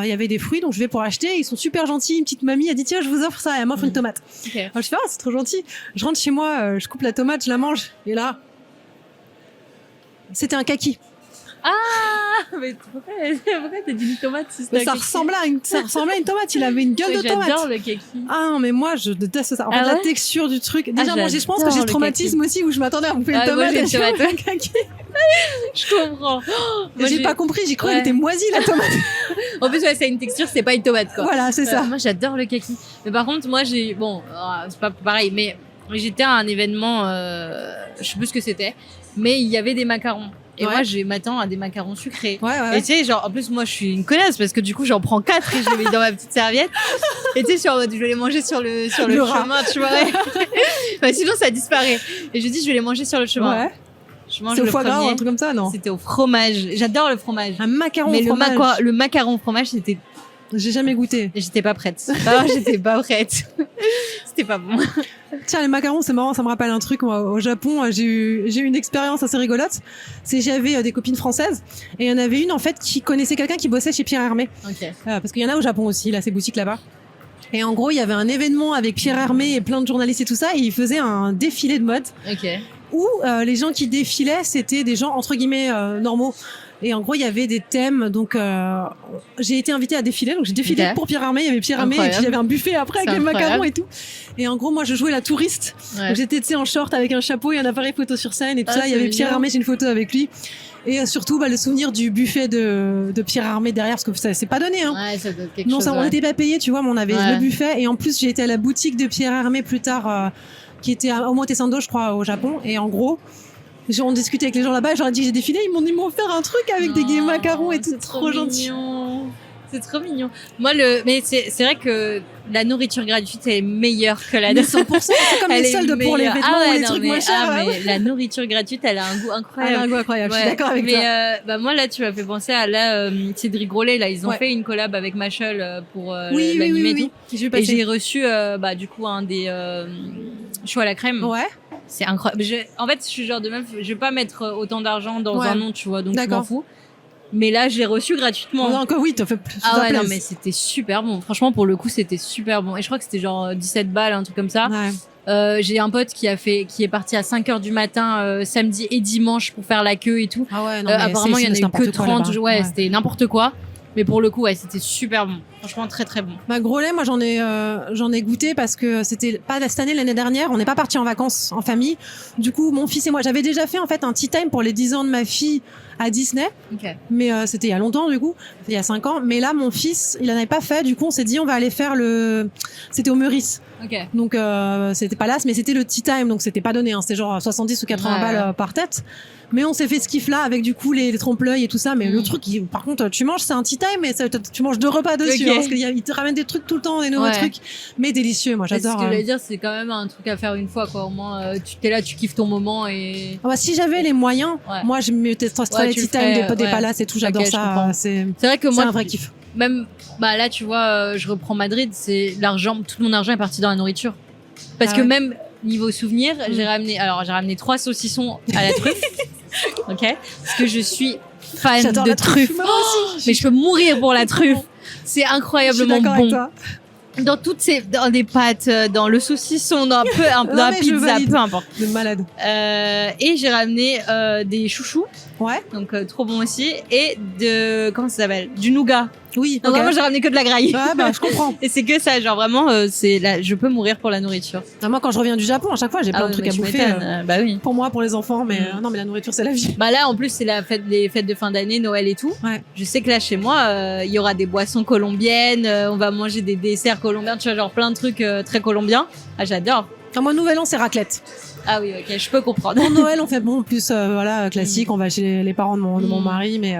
Il y avait des fruits, donc je vais pour acheter. Ils sont super gentils. Une petite mamie a dit tiens, je vous offre ça. Et elle m'offre une tomate. Ok. Alors, je fais ah, c'est trop gentil. Je rentre chez moi, je coupe la tomate, je la mange. Et là, c'était un kaki. Ah, mais pourquoi t'as dit une tomate si c'était Mais ça ressemblait à une tomate. Il avait une gueule de tomate. J'adore le kaki. Ah non, mais moi, je déteste ça. En fait, Ah la ouais texture du truc. Déjà, moi, je pense que j'adore j'ai ce le traumatisme aussi où je m'attendais à bouffer une Ah, moi, tomate. j'ai et une je fais tomate. un kaki. Je comprends. Et Moi, j'ai pas compris. J'ai cru Ouais. qu'elle était moisie, la tomate. En plus, ouais, c'est une texture, c'est pas une tomate quoi. Voilà, c'est ça. Moi, j'adore le kaki. Mais par contre, moi, c'est pas pareil, mais j'étais à un événement, je sais plus ce que c'était, mais il y avait des macarons. Et Ouais. moi, je m'attends à des macarons sucrés. Ouais, ouais. Et tu sais, genre, en plus, moi, je suis une connasse parce que du coup, j'en prends 4 et je les mets dans ma petite serviette. Et tu sais, je suis en mode, je vais les manger sur le Le rat. chemin, tu vois. Ouais. Bah, sinon, ça disparaît. Et je dis, je vais les manger sur le chemin. Ouais. Je mange C'est au le foie gras ou un premier. truc comme ça, non? C'était au fromage. J'adore le fromage. Un macaron Mais au fromage. le macaron au fromage, J'ai jamais goûté. j'étais pas prête. Ah, j'étais pas prête. C'était pas bon. Tiens, les macarons, c'est marrant, ça me rappelle un truc. Moi, au Japon, j'ai eu une expérience assez rigolote. J'avais des copines françaises et il y en avait une en fait qui connaissait quelqu'un qui bossait chez Pierre Hermé. Ok. Parce qu'il y en a au Japon aussi, là, ces boutiques là-bas. Et en gros, il y avait un événement avec Pierre Hermé et plein de journalistes et tout ça, et il faisait un défilé de mode Ok. où les gens qui défilaient, c'était des gens entre guillemets normaux. Et en gros, il y avait des thèmes. Donc, j'ai été invitée à défiler. Donc, j'ai défilé Ok. pour Pierre Hermé. Il y avait Pierre Hermé et puis Incroyable. il y avait un buffet après avec C'est les macarons incroyable. et tout. Et en gros, moi, je jouais la touriste. Ouais. Donc, j'étais, tu sais, en short avec un chapeau et un appareil photo sur scène et tout Ah, ça. Il y avait c'est Pierre mignon. Hermé, j'ai une photo avec lui. Et surtout, le souvenir du buffet de Pierre Hermé derrière, parce que ça, c'est pas donné, hein. Ouais, ça doit être quelque Non, chose. ça, on ouais. n'était pas payé, tu vois, mais on avait Ouais. le buffet. Et en plus, j'ai été à la boutique de Pierre Hermé plus tard, qui était à Omotesando, je crois, au Japon. Et en gros, on discutait avec les gens là-bas. Je leur ai dit que j'ai défilé. Ils m'ont offert un truc avec des Non, macarons et tout. c'est Trop gentil. mignon. C'est trop mignon. Moi, mais c'est vrai que la nourriture gratuite est meilleure que la Mais 100%, c'est comme Elle les est soldes pour les meilleure. vêtements Ah ouais, ou les non, trucs mais- moins chers. Ah, ouais. mais la nourriture gratuite, elle a un goût Elle a incroyable. un goût incroyable, je suis Ouais. d'accord avec mais, toi. bah moi là tu m'as fait penser à la Cédric Grolet là ils ont Ouais. fait une collab avec Machel pour Oui, l'animé et tout. J'ai vu Et passer. j'ai reçu bah du coup un des choux à la crème. Ouais, C'est incroyable. En fait je suis genre de meuf, je vais pas mettre autant d'argent dans Ouais. un nom tu vois donc je D'accord. m'en fous. Mais là j'ai reçu gratuitement. non, que oui, t'as fait plus. Ah ça ouais non plaise. mais c'était super bon. Franchement pour le coup c'était super bon et je crois que c'était genre 17 balles un truc comme ça. Ouais. J'ai un pote qui est parti à 5h du matin samedi et dimanche pour faire la queue et tout. Ah ouais, non, mais Apparemment, il y en a eu que n'importe quoi 30. là-bas. Ouais, c'était n'importe quoi. Mais pour le coup, ouais, c'était super bon. Franchement, très très bon. Bah, gros lait, moi j'en ai goûté parce que c'était pas cette année, l'année dernière, on n'est pas parti en vacances en famille. Du coup, mon fils et moi, j'avais déjà fait en fait un tea time pour les 10 ans de ma fille à Disney. Ok. Mais c'était il y a longtemps du coup, il y a 5 ans. Mais là, mon fils, il en avait pas fait. Du coup, on s'est dit on va aller faire c'était au Meurice. Ok. Donc c'était pas là, mais c'était le tea time, donc c'était pas donné. C'était genre 70 ou 80 balles par tête. Mais on s'est fait ce kiff là avec du coup les trompe-l'œil et tout ça. Mais le truc, par contre, tu manges, c'est un tea time, mais tu manges 2 repas dessus. Hein, parce qu'ils te ramènent des trucs tout le temps, des nouveaux trucs, mais délicieux. Moi, j'adore. Ce que j'allais dire, c'est quand même un truc à faire une fois, quoi. Au moins, tu t'es là, tu kiffes ton moment et. Ah bah, si j'avais les moyens, moi, je me testerais les tea time des palaces et tout. J'adore ça. C'est vrai que moi, c'est un vrai kiff. Même, là, tu vois, je reprends Madrid, c'est tout mon argent est parti dans la nourriture. Parce que même niveau souvenir, j'ai ramené 3 saucissons à la truffe. Ok. Parce que je suis fan de truffe. Mais je peux mourir pour la truffe. C'est incroyablement bon. Dans dans des pâtes, dans le saucisson, dans la pizza, peu importe. De malade. Et j'ai ramené des chouchous. Ouais. Donc trop bon aussi. Et comment ça s'appelle? Du nougat. Oui. Donc vraiment, j'ai ramené que de la graille. Ouais, bah je comprends. Et c'est que ça, genre vraiment, je peux mourir pour la nourriture. Moi, quand je reviens du Japon, à chaque fois, j'ai plein de trucs à bouffer. Bah oui. Pour moi, pour les enfants, mais non, mais la nourriture, c'est la vie. Bah là, en plus, c'est les fêtes de fin d'année, Noël et tout. Ouais. Je sais que là, chez moi, il y aura des boissons colombiennes, on va manger des desserts colombiens, tu vois, genre plein de trucs très colombiens. Ah, j'adore. Moi, Nouvel An, c'est raclette. Ah oui, ok, je peux comprendre. Pour Noël, on fait plus classique. On va chez les parents de mon mari, mais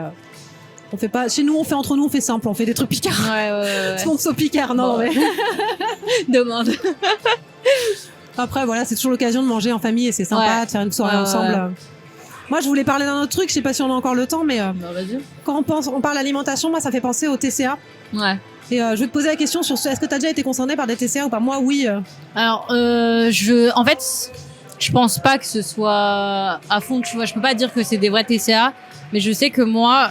on fait pas. Chez nous, entre nous, on fait simple. On fait des trucs picards. Ouais. Sponsor picard, non, mais. Demande. Après, voilà, c'est toujours l'occasion de manger en famille et c'est sympa de faire une soirée ensemble. Moi, je voulais parler d'un autre truc. Je sais pas si on a encore le temps, mais vas-y. Quand on parle alimentation, moi, ça fait penser au TCA. Ouais. Et je vais te poser la question sur est-ce que tu as déjà été concerné par des TCA ou pas? Moi, oui. Alors, en fait, je pense pas que ce soit à fond, tu vois. Je peux pas dire que c'est des vrais TCA, mais je sais que moi,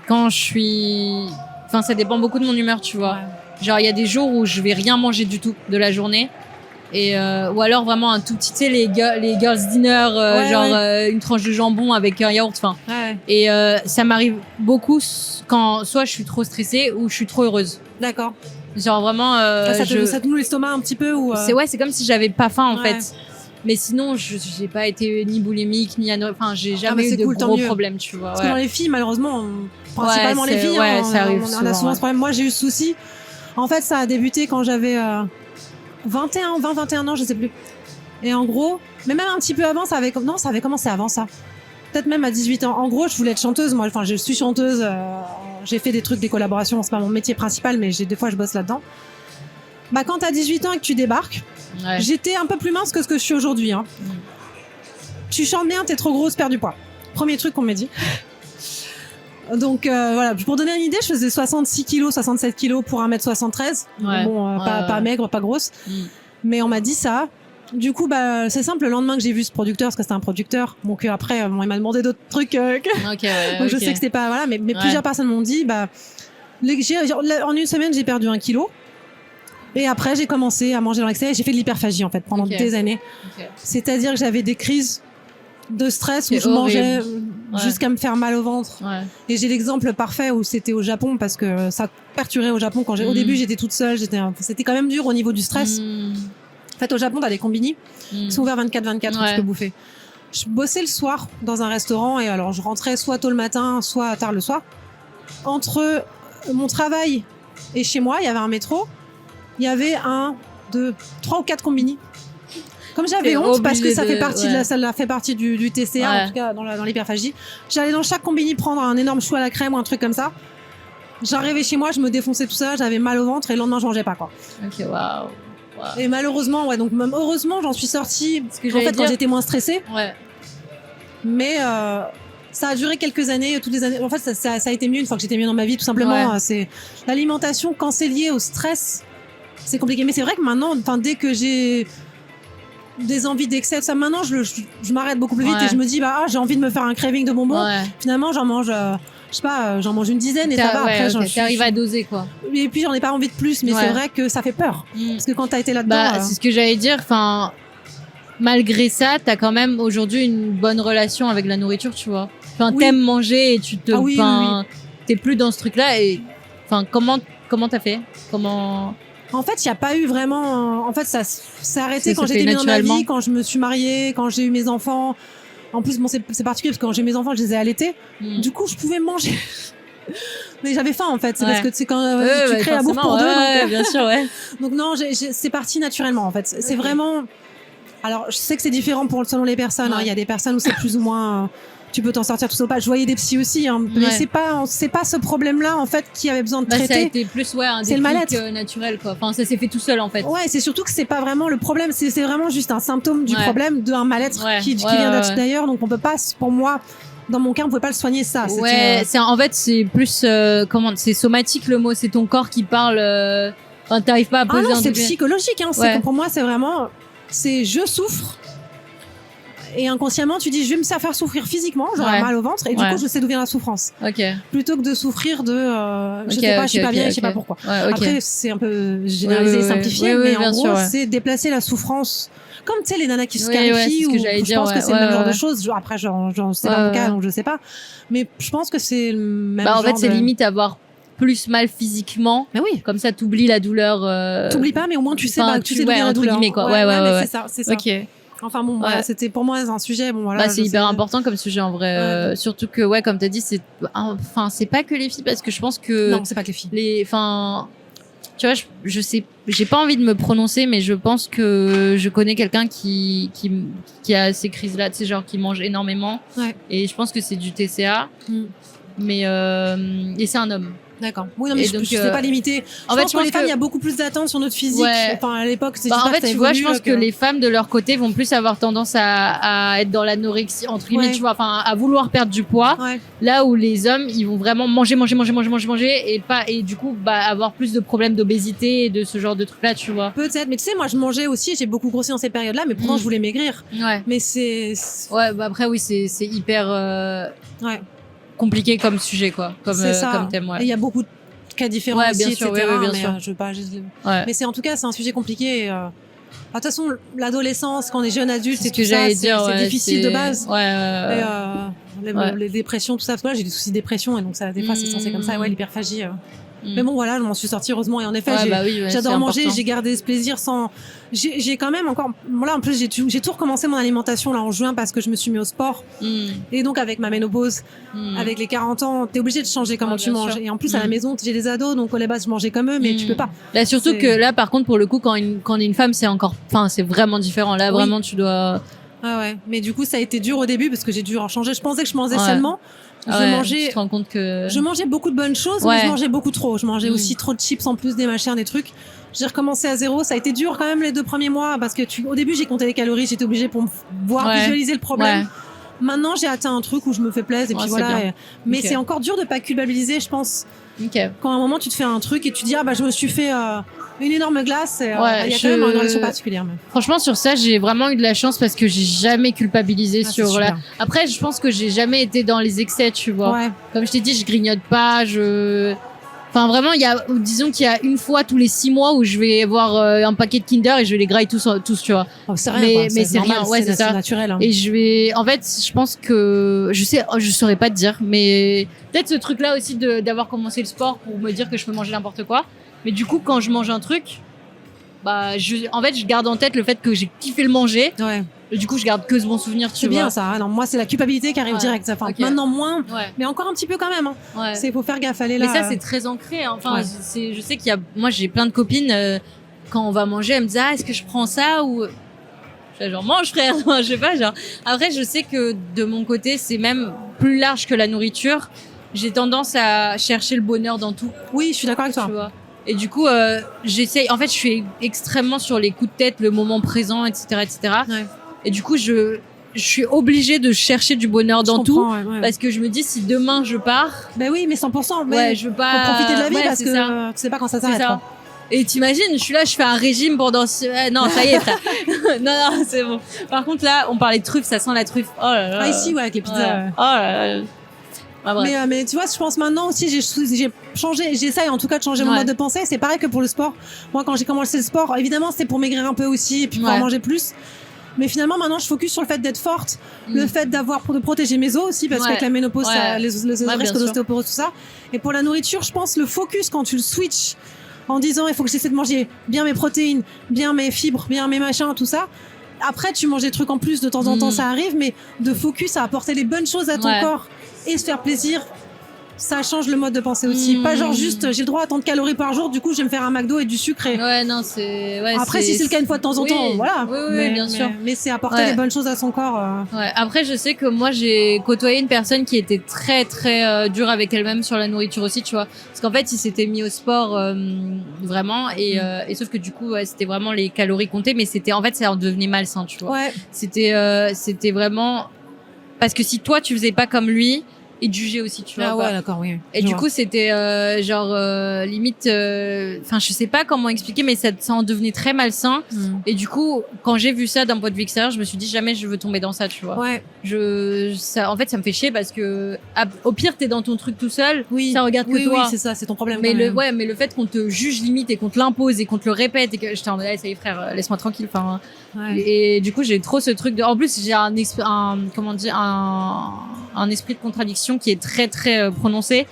quand je suis, enfin, ça dépend beaucoup de mon humeur, tu vois. Ouais. Genre, il y a des jours où je vais rien manger du tout de la journée. Et ou alors vraiment un tout petit, tu sais, les girls dinner, une tranche de jambon avec un yaourt, enfin. Ouais. Et ça m'arrive beaucoup quand soit je suis trop stressée ou je suis trop heureuse. D'accord. Genre vraiment. Ça te noue l'estomac un petit peu ou. C'est comme si j'avais pas faim en fait. Mais sinon, j'ai pas été ni boulimique ni enfin j'ai jamais eu de gros problèmes, tu vois. Parce que dans les filles, malheureusement, principalement les filles, ça arrive on a souvent ce problème. Moi, j'ai eu ce souci. En fait, ça a débuté quand j'avais 21 ans, je sais plus. Et en gros, mais même un petit peu avant, ça avait commencé avant ça. Peut-être même à 18 ans. En gros, je voulais être chanteuse, moi. Enfin, je suis chanteuse. J'ai fait des collaborations. C'est pas mon métier principal, mais des fois, je bosse là-dedans. Bah, quand t'as 18 ans et que tu débarques, j'étais un peu plus mince que ce que je suis aujourd'hui. Hein. Tu chantes bien, t'es trop grosse, perds du poids. Premier truc qu'on m'a dit. Donc voilà, pour donner une idée, je faisais 66 kilos, 67 kilos pour 1m73. Pas maigre, pas grosse. Mais on m'a dit ça. Du coup, bah, c'est simple, le lendemain que j'ai vu ce producteur, parce que c'était un producteur, donc après, il m'a demandé d'autres trucs. Donc je sais que c'était pas, voilà, mais plusieurs personnes m'ont dit, bah, en une semaine, j'ai perdu 1 kilo. Et après, j'ai commencé à manger dans l'excès. J'ai fait de l'hyperphagie, en fait, pendant des années. C'est-à-dire que j'avais des crises de stress où je mangeais jusqu'à me faire mal au ventre. Et j'ai l'exemple parfait où c'était au Japon parce que ça perturbait au Japon au début, j'étais toute seule, c'était quand même dur au niveau du stress. En fait, au Japon, t'as des combini qui sont ouverts 24/24 où tu peux bouffer. Je bossais le soir dans un restaurant et alors je rentrais soit tôt le matin, soit tard le soir. Entre mon travail et chez moi, il y avait un métro. Il y avait 3 ou 4 combini. Comme j'avais honte parce que ça fait partie ça fait partie du TCA, en tout cas dans l'hyperphagie. J'allais dans chaque combini prendre un énorme chou à la crème ou un truc comme ça. J'arrivais chez moi, je me défonçais tout ça, j'avais mal au ventre et le lendemain je mangeais pas quoi. Ok, waouh. Et malheureusement, donc même heureusement, j'en suis sortie quand j'étais moins stressée. Mais ça a duré quelques années, toutes les années. En fait, ça a été mieux une fois que j'étais mieux dans ma vie, tout simplement. C'est l'alimentation quand c'est lié au stress, c'est compliqué. Mais c'est vrai que maintenant, dès que j'ai des envies d'excès, ça maintenant je m'arrête beaucoup plus vite et je me dis j'ai envie de me faire un craving de bonbons. Finalement, j'en mange. Je sais pas, j'en mange une dizaine et ça va. Après, t'arrives à doser, quoi. Et puis, j'en ai pas envie de plus, mais c'est vrai que ça fait peur. Parce que quand t'as été là-dedans. C'est ce que j'allais dire. Enfin, malgré ça, t'as quand même aujourd'hui une bonne relation avec la nourriture, tu vois. Enfin, t'aimes manger et tu te. T'es plus dans ce truc-là et. Enfin, comment comment t'as fait? Comment? En fait, il n'y a pas eu vraiment. En fait, ça s'est arrêté Ça quand s'est j'étais fait bien dans ma naturellement. vie, quand je me suis mariée, quand j'ai eu mes enfants. En plus, bon, c'est particulier parce que quand j'ai eu mes enfants, je les ai allaités. Du coup, je pouvais manger. Mais j'avais faim en fait. C'est parce que tu sais, quand tu crées la bouffe pour deux. Donc, bien sûr, ouais. donc non, c'est parti naturellement en fait. C'est vraiment. Alors, je sais que c'est différent selon les personnes. Il y a des personnes où c'est plus ou moins. Tu peux t'en sortir tout seul pas. Je voyais des psys aussi, mais c'est pas ce problème-là en fait qui avait besoin de traiter. Ça a été plus un déclic naturel quoi. Enfin, ça s'est fait tout seul en fait. Ouais, c'est surtout que c'est pas vraiment le problème. C'est vraiment juste un symptôme du problème d'un mal-être qui vient d'ailleurs. Donc on peut pas, pour moi. Dans mon cas, on pouvait pas le soigner ça. En fait, c'est plus c'est somatique le mot, c'est ton corps qui parle. Enfin, t'arrives pas à poser. Ah non, c'est psychologique. Pour moi, c'est vraiment, je souffre. Et inconsciemment, tu dis, je vais me faire souffrir physiquement, j'aurai mal au ventre, et du coup, je sais d'où vient la souffrance. Plutôt que de souffrir de, je sais pas, je suis pas bien, je sais pas pourquoi. Après, c'est un peu généralisé et simplifié, mais en gros, c'est déplacer la souffrance. Comme tu sais, les nanas qui se clarifient, je pense que c'est le même genre de choses. Après, j'en sais pas mon cas, donc je sais pas. Mais je pense que c'est le même genre. En fait, c'est limite avoir plus mal physiquement. Mais oui. Comme ça, t'oublies la douleur. T'oublies pas, mais au moins tu sais d'où vient la douleur. Ouais. C'est ça. Ok. Enfin bon, voilà, c'était pour moi un sujet. Bon voilà. C'est hyper important comme sujet en vrai. Surtout que comme t'as dit, c'est pas que les filles parce que je pense que. Non, c'est pas que les filles. Tu vois, je sais, j'ai pas envie de me prononcer, mais je pense que je connais quelqu'un qui a ces crises-là, tu sais, genre qui mange énormément. Et je pense que c'est du TCA. Mais et c'est un homme. D'accord. Oui, non, mais je sais pas limiter. Je pense que les femmes, il y a beaucoup plus d'attentes sur notre physique. Enfin, à l'époque, c'est en fait, tu vois, je pense que les femmes de leur côté vont plus avoir tendance à être dans l'anorexie, entre guillemets, tu vois, enfin, à vouloir perdre du poids. Là où les hommes, ils vont vraiment manger et du coup, avoir plus de problèmes d'obésité et de ce genre de trucs-là, tu vois. Peut-être, mais tu sais, moi, je mangeais aussi, j'ai beaucoup grossi dans ces périodes-là, mais pourtant, je voulais maigrir. Mais c'est. Après, oui, c'est hyper. Compliqué comme sujet quoi, comme thème. Et il y a beaucoup de cas différents aussi, bien sûr, etc. bien mais sûr. je veux pas juste. Mais c'est en tout cas c'est un sujet compliqué. De toute façon, l'adolescence, quand on est jeune adulte, c'est tout ça, c'est difficile de base. Les dépressions, tout ça. Parce que là, j'ai des soucis de dépression et donc ça, des fois, c'est censé comme ça. L'hyperphagie. Mais bon, voilà, je m'en suis sortie heureusement. Et en effet, j'adore manger, j'ai gardé ce plaisir sans. J'ai quand même encore. Là, en plus, j'ai tout recommencé mon alimentation là en juin parce que je me suis mis au sport. Et donc, avec ma ménopause, avec les 40 ans, t'es obligé de changer comment tu manges. Et en plus, à la maison, j'ai des ados, donc à la base, je mangeais comme eux, mais tu peux pas. Là, surtout que là, par contre, pour le coup, quand on est une femme, c'est encore. Enfin, c'est vraiment différent. Là, vraiment, tu dois. Mais du coup, ça a été dur au début parce que j'ai dû en changer. Je pensais que je mangeais sainement. Tu te rends compte que je mangeais beaucoup de bonnes choses, mais je mangeais beaucoup trop. Je mangeais aussi trop de chips en plus, des machins, des trucs. J'ai recommencé à zéro. Ça a été dur quand même les 2 premiers mois parce que au début j'ai compté les calories, j'étais obligée pour voir visualiser le problème. Maintenant j'ai atteint un truc où je me fais plaisir et puis voilà. Mais c'est encore dur de pas culpabiliser, je pense. Quand à un moment tu te fais un truc et tu dis je me suis fait une énorme glace. Il y a quand même une relation particulière. Mais. Franchement, sur ça, j'ai vraiment eu de la chance parce que j'ai jamais culpabilisé sur la. Après, je pense que j'ai jamais été dans les excès, tu vois. Comme je t'ai dit, je grignote pas, Enfin, vraiment, disons qu'il y a une fois tous les 6 mois où je vais avoir un paquet de Kinder et je vais les grailler tous, tu vois. C'est rien, mais c'est rien, c'est ça. Naturel. Hein. Et en fait, je pense que, je saurais pas te dire, mais peut-être ce truc-là aussi d'avoir commencé le sport pour me dire que je peux manger n'importe quoi. Mais du coup, quand je mange un truc, en fait, je garde en tête le fait que j'ai kiffé le manger. Et du coup, je garde que ce bon souvenir, tu vois. C'est bien ça. Non, moi, c'est la culpabilité qui arrive direct. Enfin, maintenant moins, mais encore un petit peu quand même. Il faut faire gaffe, aller là. Mais ça, c'est très ancré. Hein. Enfin, je sais moi, j'ai plein de copines, quand on va manger, elles me disent, est-ce que je prends ça ou... Je fais genre, mange frère. Je sais pas, genre. Après, je sais que de mon côté, c'est même plus large que la nourriture. J'ai tendance à chercher le bonheur dans tout. Oui, je suis d'accord avec toi. Tu vois. Et du coup, j'essaye. En fait, je suis extrêmement sur les coups de tête, le moment présent, etc., etc. Et du coup, je suis obligée de chercher du bonheur dans tout, parce que je me dis si demain je pars. Ben oui, mais 100%. Mais je veux pas. Faut profiter de la vie parce que tu sais pas quand ça s'arrête. Et t'imagines, je suis là, je fais un régime pendant. Non, ça y est, frère. non, c'est bon. Par contre, là, on parlait de truffes, ça sent la truffe. Oh là là. Ici, avec les pizzas. Oh là là. Mais tu vois, je pense maintenant aussi, j'ai changé, j'essaye en tout cas de changer mon mode de pensée. C'est pareil que pour le sport. Moi, quand j'ai commencé le sport, évidemment, c'était pour maigrir un peu aussi et puis pour en manger plus. Mais finalement, maintenant, je focus sur le fait d'être forte, le fait de protéger mes os aussi, parce qu'avec la ménopause, ça, les risques d'ostéoporose, tout ça. Et pour la nourriture, je pense le focus quand tu le switches en disant il faut que j'essaie de manger bien mes protéines, bien mes fibres, bien mes machins, tout ça. Après, tu manges des trucs en plus de temps en temps, ça arrive, mais de focus à apporter les bonnes choses à ton corps et se faire plaisir, ça change le mode de pensée aussi. Pas genre juste j'ai le droit à tant de calories par jour, du coup je vais me faire un McDo et du sucre. Ouais, non, c'est. Ouais, après, si c'est le cas une fois de temps en temps, voilà. Oui, bien sûr. Mais c'est apporter les bonnes choses à son corps. Ouais. Après, je sais que moi j'ai côtoyé une personne qui était très très dure avec elle-même sur la nourriture aussi, tu vois. Parce qu'en fait, il s'était mis au sport vraiment et sauf que du coup, c'était vraiment les calories comptées, mais c'était en fait ça en devenait malsain, tu vois. Ouais. C'était vraiment parce que si toi tu faisais pas comme lui, et de juger aussi, tu vois. Ah ouais, d'accord, oui. Et du coup, c'était limite, enfin, je sais pas comment expliquer, mais ça en devenait très malsain. Et du coup, quand j'ai vu ça d'un point de vue extérieur, je me suis dit jamais je veux tomber dans ça, tu vois. Ouais. En fait, ça me fait chier parce que au pire, t'es dans ton truc tout seul, ça regarde que toi. Oui, c'est ça, c'est ton problème. Mais mais le fait qu'on te juge limite et qu'on te l'impose et qu'on te le répète et que j'étais en mode, ça y est frère, laisse-moi tranquille. Enfin. Et du coup, j'ai trop ce truc de. En plus, j'ai un esprit de contradiction qui est très très prononcé.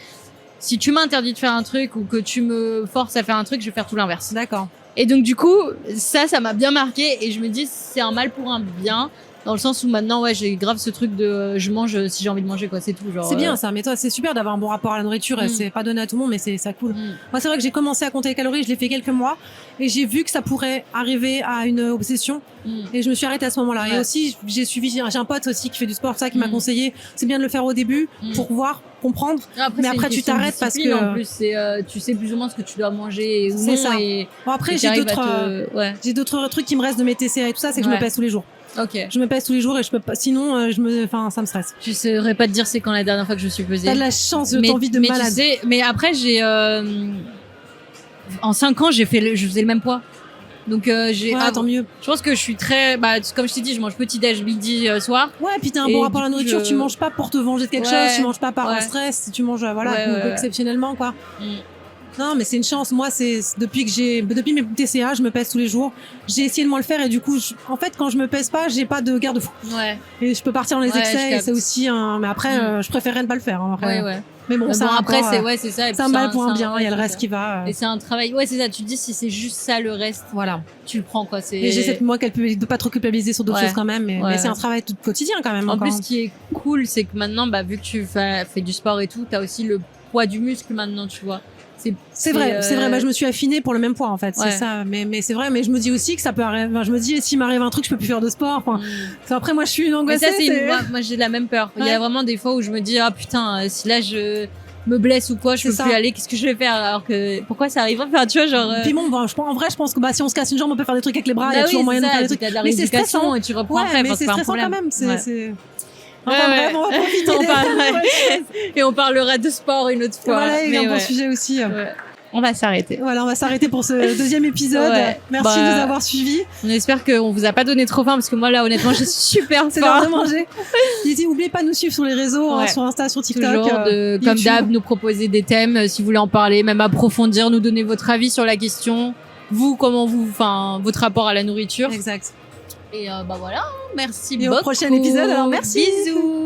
Si tu m'interdis de faire un truc ou que tu me forces à faire un truc, je vais faire tout l'inverse. D'accord. Et donc du coup, ça m'a bien marqué et je me dis c'est un mal pour un bien. Dans le sens où maintenant, j'ai grave ce truc de je mange si j'ai envie de manger, quoi. C'est tout, genre. C'est bien ça, mais toi, c'est super d'avoir un bon rapport à la nourriture et c'est pas donné à tout le monde, mais c'est ça cool. Moi, c'est vrai que j'ai commencé à compter les calories, je l'ai fait quelques mois et j'ai vu que ça pourrait arriver à une obsession et je me suis arrêtée à ce moment-là. Et aussi, j'ai un pote aussi qui fait du sport, ça, qui m'a conseillé. C'est bien de le faire au début pour voir, comprendre. Mais après, tu t'arrêtes parce que. En plus, tu sais plus ou moins ce que tu dois manger ou non. C'est ça. Et bon, après, j'ai d'autres trucs qui me restent de mes TCA et tout ça, c'est que je me pèse tous les jours. Ok. Je me pèse tous les jours et je peux pas. Sinon, ça me stresse. Je saurais pas te dire c'est quand la dernière fois que je me suis pesée. T'as de la chance, j'ai envie de malade. Tu sais, mais après, en 5 ans, je faisais le même poids. Donc, tant mieux. Je pense que je suis très, comme je t'ai dit, je mange petit-déj, midi, soir. Ouais, puis t'as un bon rapport à la nourriture, tu manges pas pour te venger de quelque chose, tu manges pas par stress, tu manges, exceptionnellement, quoi. Non, mais c'est une chance. Moi, c'est depuis mes TCA, je me pèse tous les jours. J'ai essayé de moins le faire et du coup, en fait, quand je me pèse pas, j'ai pas de garde-fou. Ouais. Et je peux partir dans les excès et c'est aussi mais après, je préférerais ne pas le faire. Après. Mais bon, ça après, c'est ça. C'est un mal pour un bien. Il y a le reste qui va. Et c'est un travail. Ouais, c'est ça. Tu te dis si c'est juste ça le reste. Voilà. Tu le prends, quoi. Et j'essaie de pas trop culpabiliser sur d'autres choses quand même. Mais c'est un travail tout quotidien quand même. En plus, ce qui est cool, c'est que maintenant, vu que tu fais du sport et tout, t'as aussi le poids du muscle maintenant, tu vois. C'est vrai. Moi, je me suis affinée pour le même poids, en fait. C'est ça. Mais c'est vrai. Mais je me dis aussi que ça peut arriver. Enfin, je me dis, s'il m'arrive un truc, je peux plus faire de sport. Enfin, après, moi, je suis une angoissée. Mais ça, moi, j'ai la même peur. Il y a vraiment des fois où je me dis, ah putain, si là, je me blesse ou quoi, je peux plus aller, qu'est-ce que je vais faire? Alors que, pourquoi ça arrive? Enfin, tu vois, genre. Puis bon, en vrai, je pense que, si on se casse une jambe, on peut faire des trucs avec les bras, il y a toujours moyen de faire des trucs. T'as de la rééducation et tu reprends après. Mais c'est stressant quand même. Enfin, bref, on va profiter. Et on parlera de sport une autre fois. Voilà, il y a un bon sujet aussi. On va s'arrêter. Voilà, on va s'arrêter pour ce deuxième épisode. Merci de nous avoir suivis. On espère qu'on vous a pas donné trop faim parce que moi là honnêtement j'ai super faim. C'est l'heure de manger. N'oubliez pas de nous suivre sur les réseaux, sur Insta, sur TikTok. Toujours comme d'hab, nous proposer des thèmes si vous voulez en parler, même approfondir, nous donner votre avis sur la question. Vous, votre rapport à la nourriture. Exact. Et voilà, merci beaucoup. Et au prochain épisode, alors merci. Bisous.